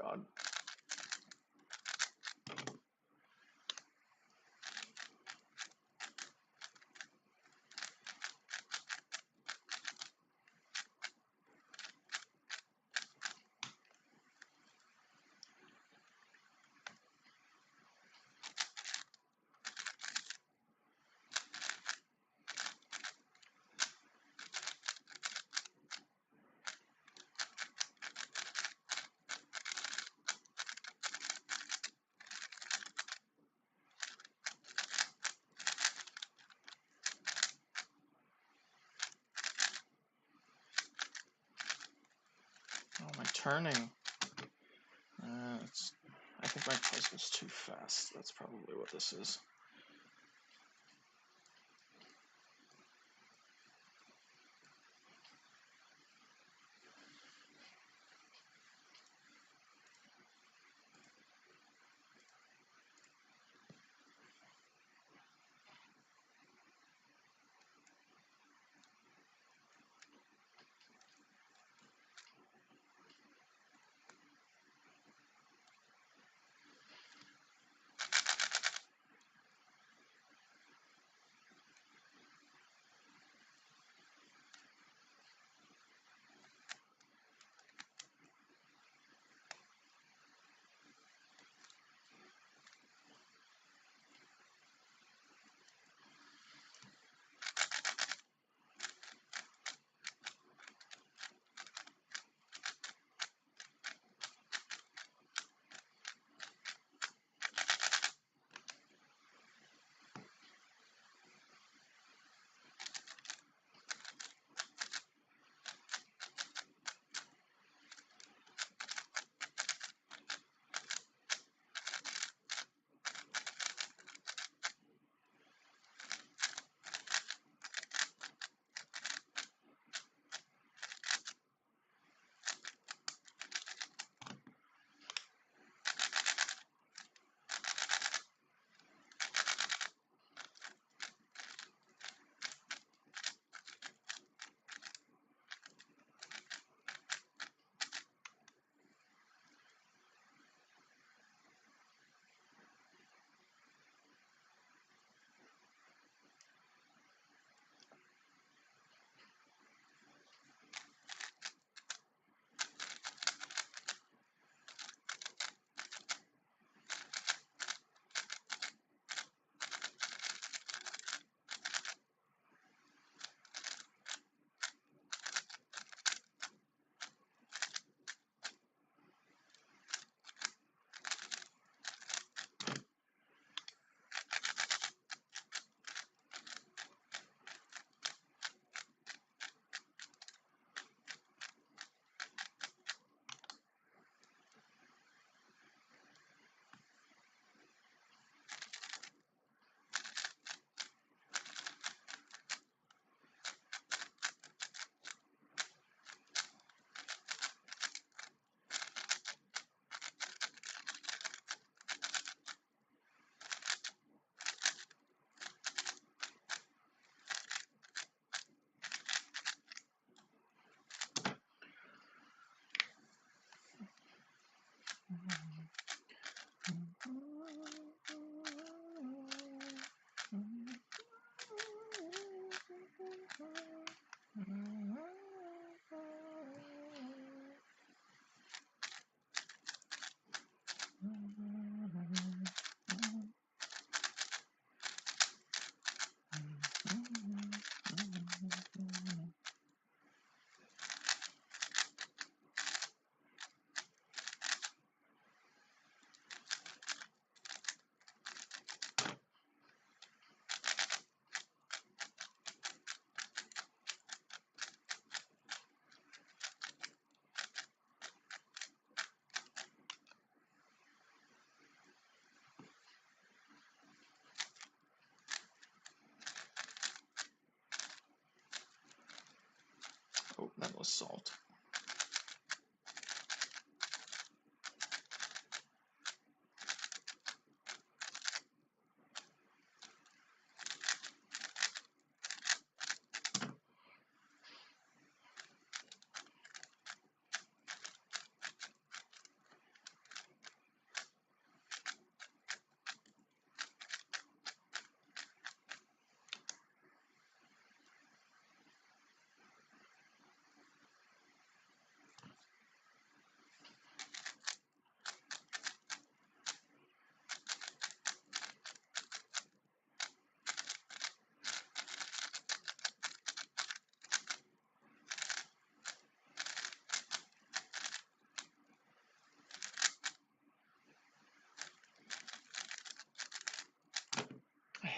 God. Oh, my turning. I think my puzzle's too fast. That's probably what this is. Oh, that was salt.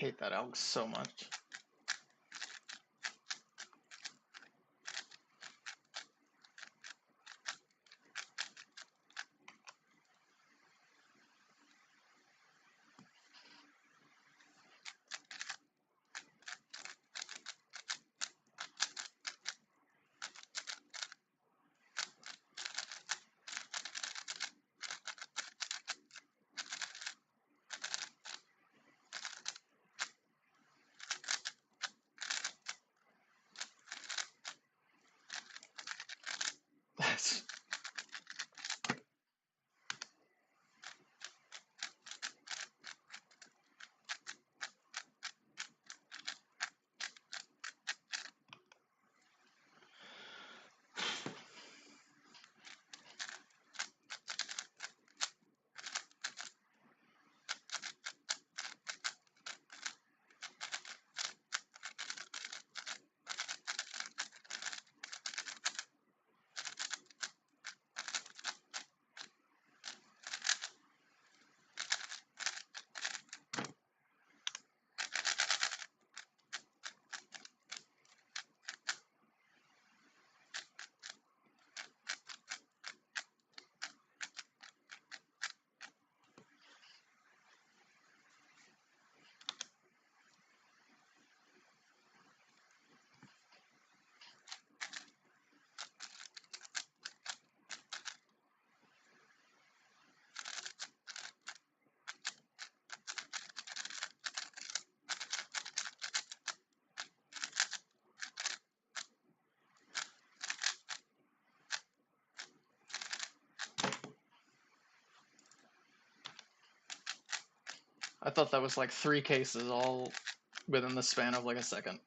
hate that elk so much. That's I thought that was like 3 cases all within the span of like a second.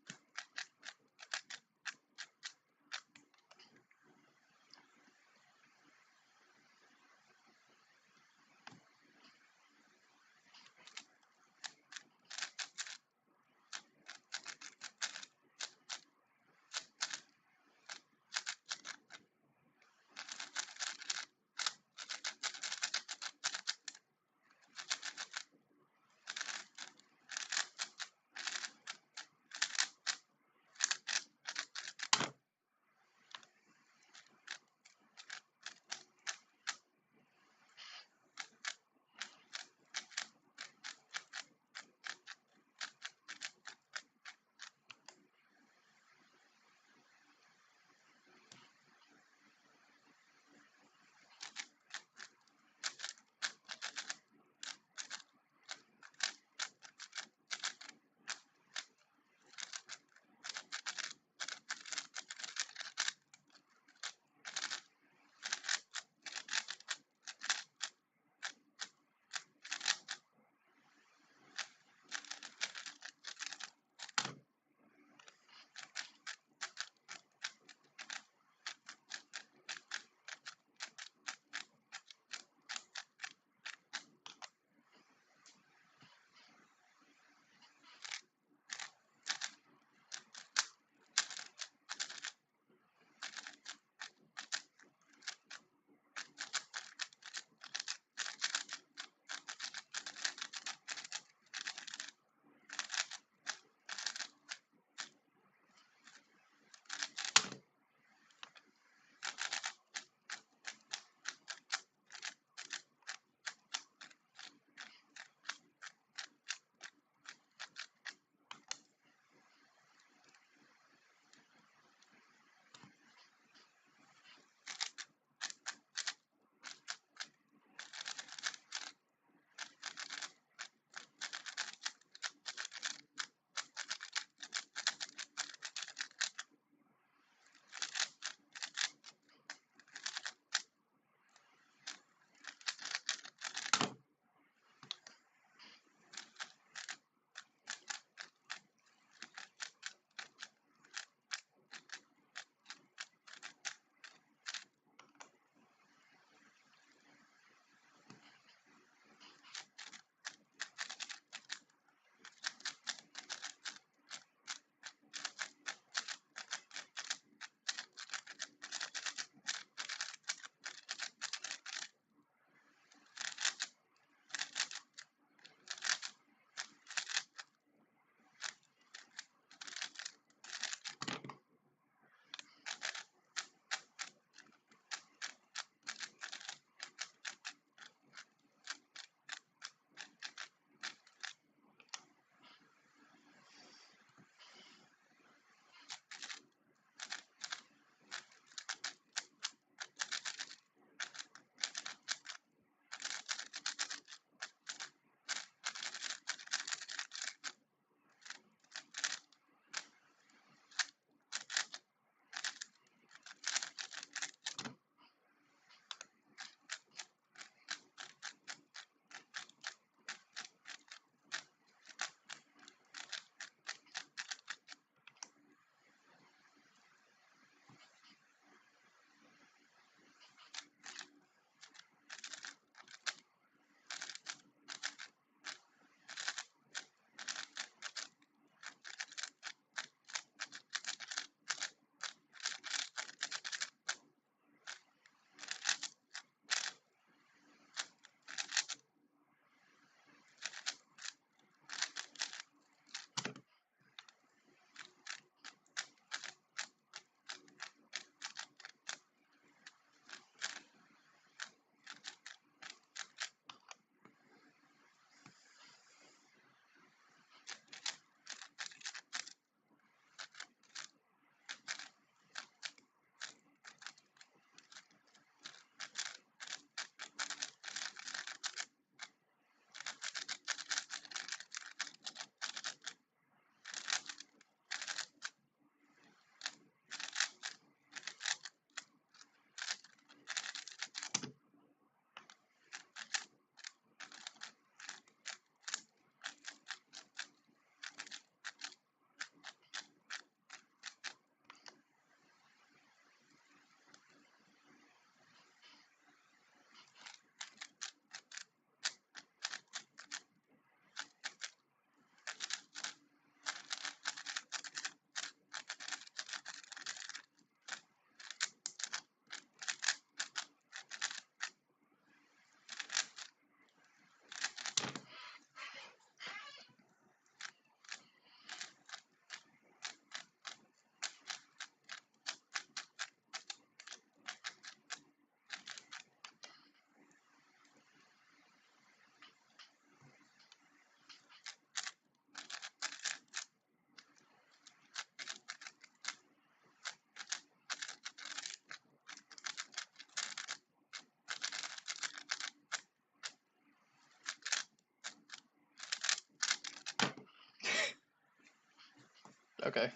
Okay.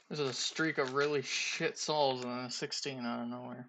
There's a streak of really shit souls and a 16 out of nowhere.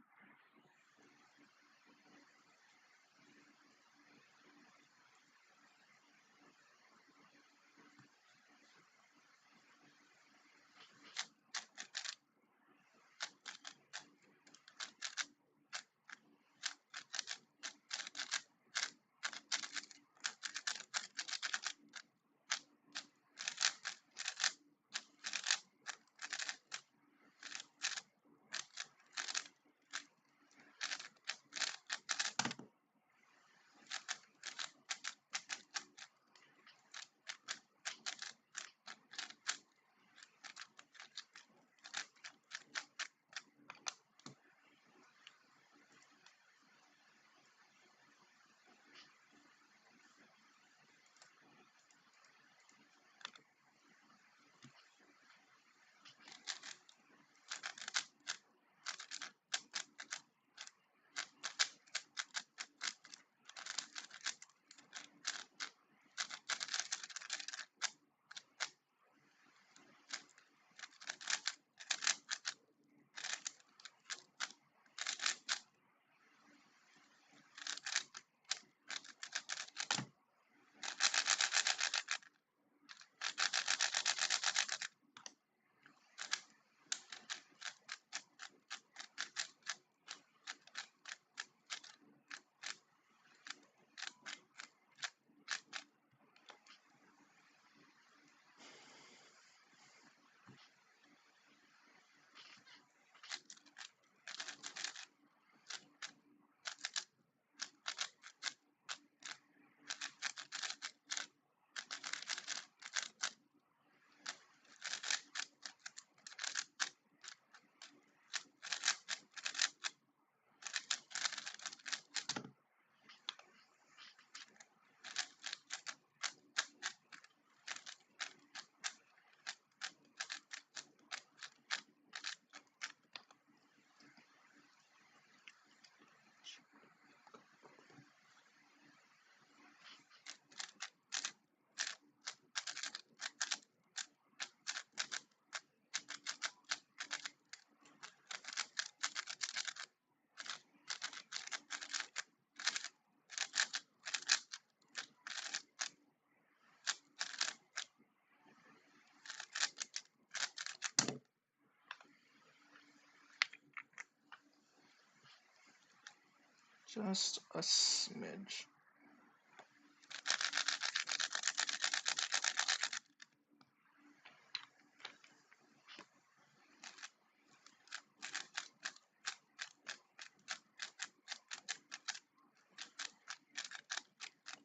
Just a smidge.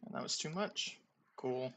And that was too much. Cool.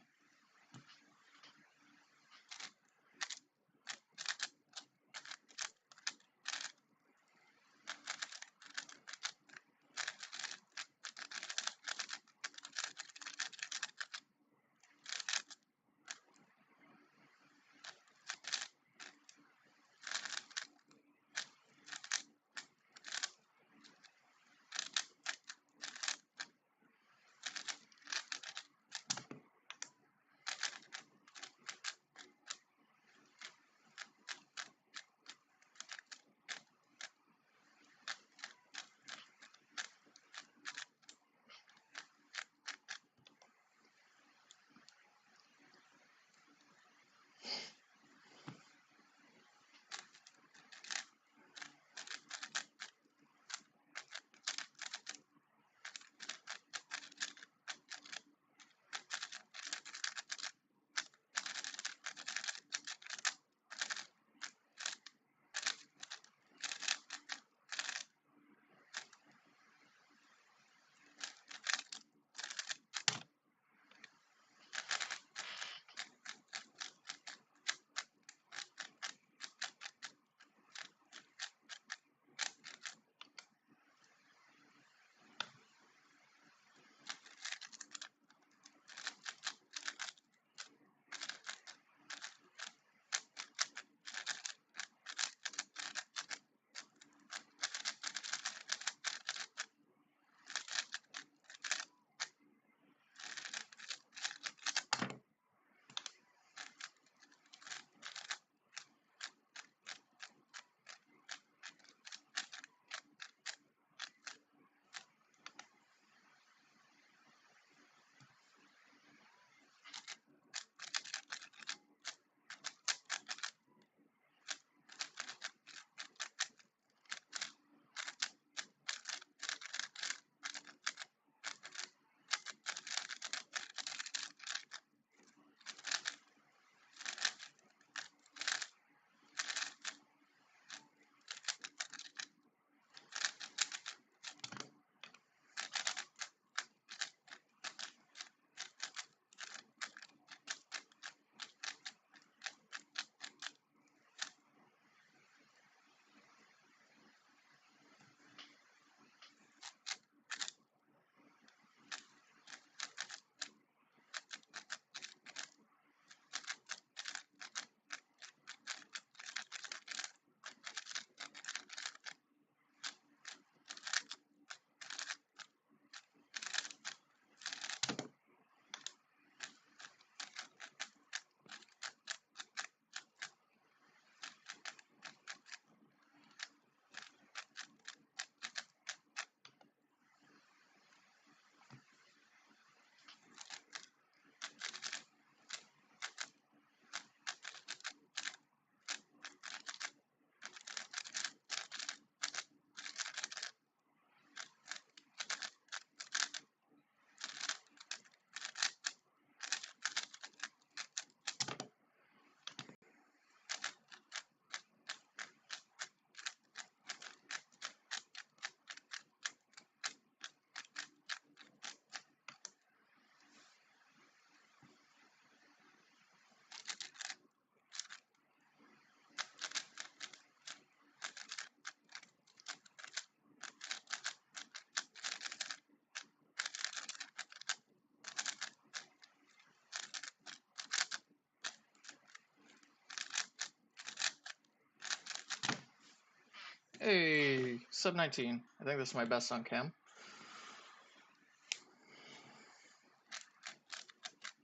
sub 19. I think this is my best on cam.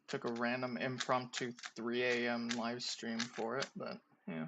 Took a random impromptu 3 a.m. live stream for it, but yeah.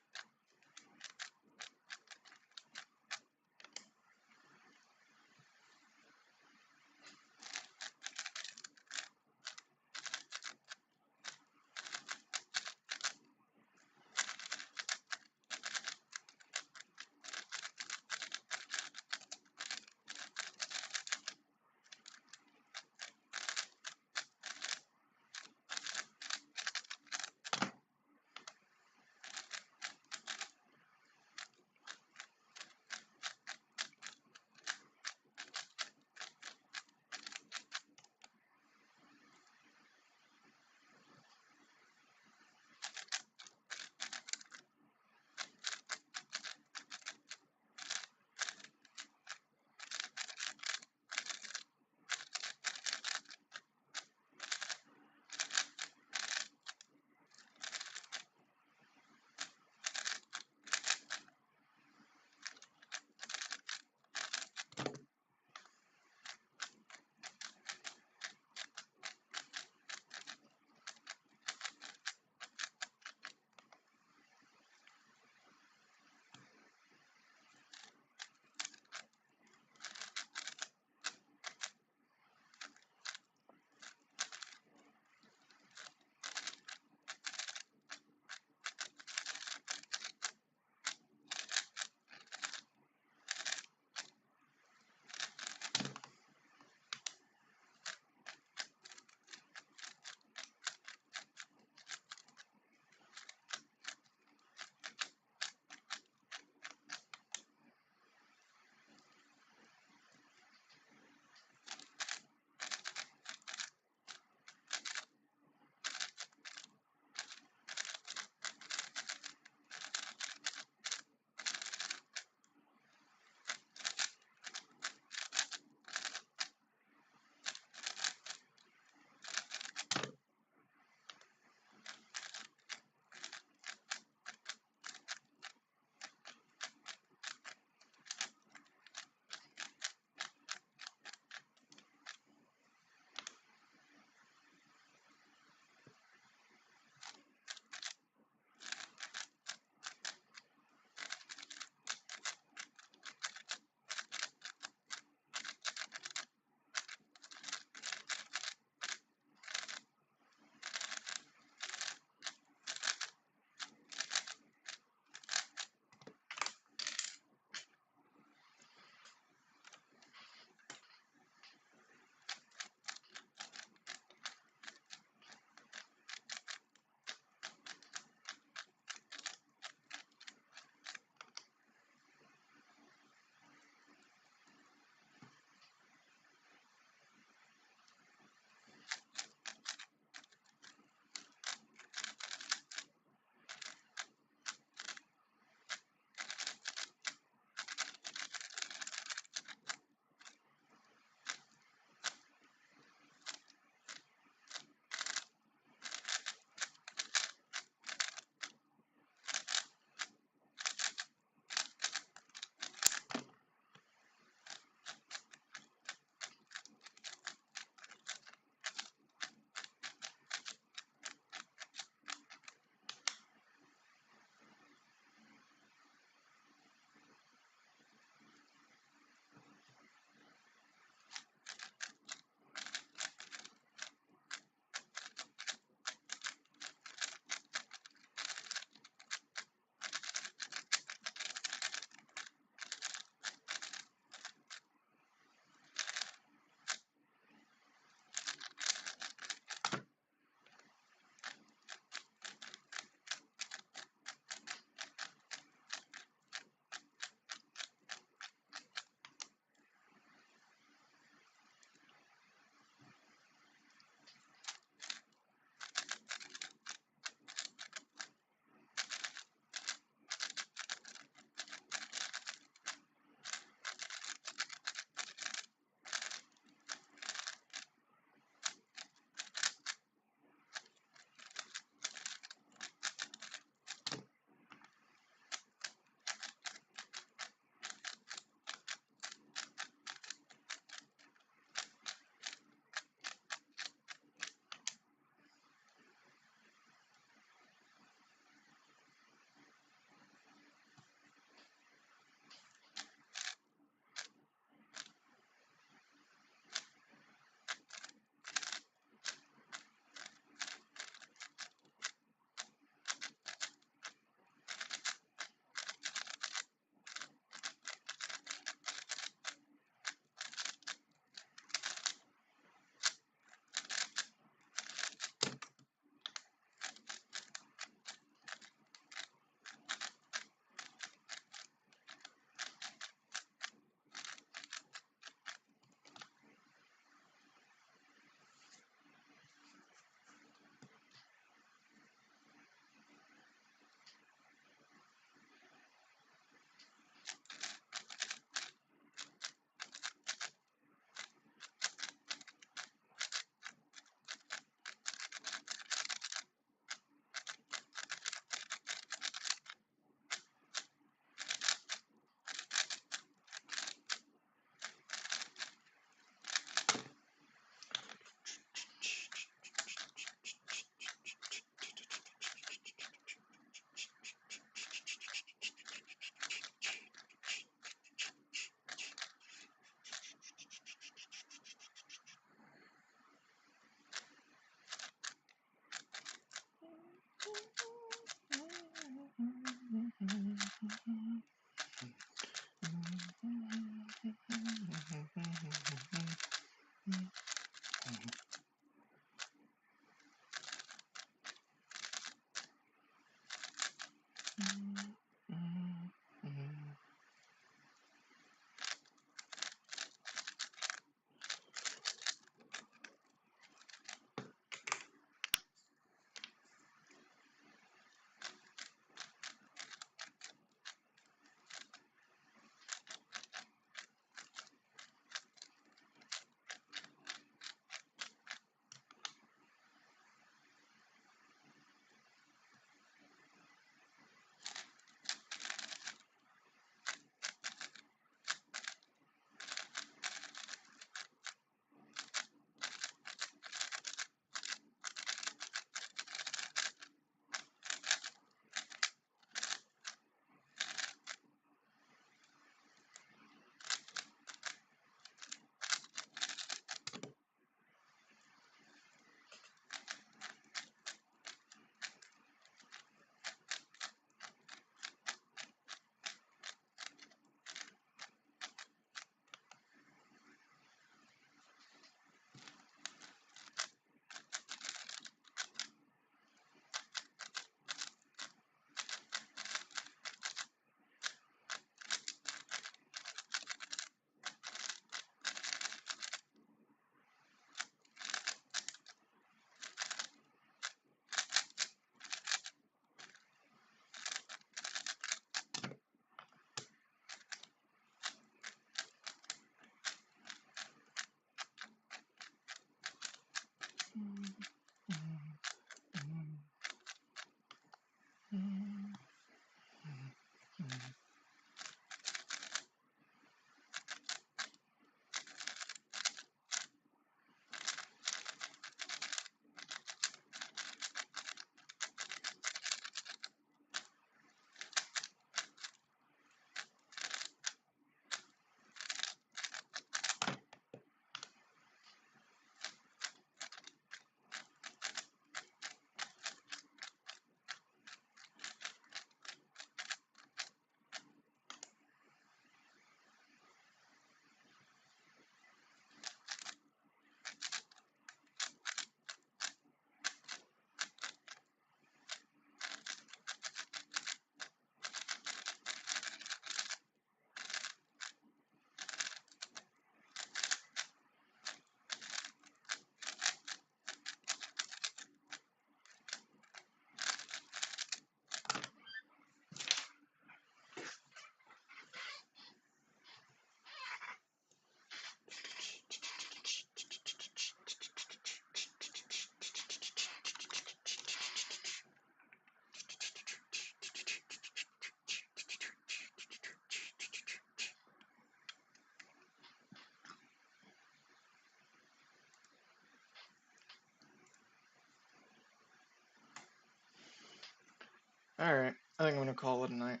Alright, I think I'm gonna call it a night.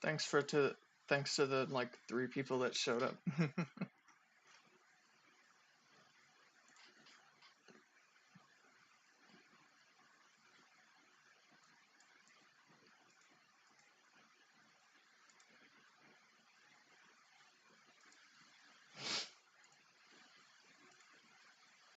Thanks to the like 3 people that showed up.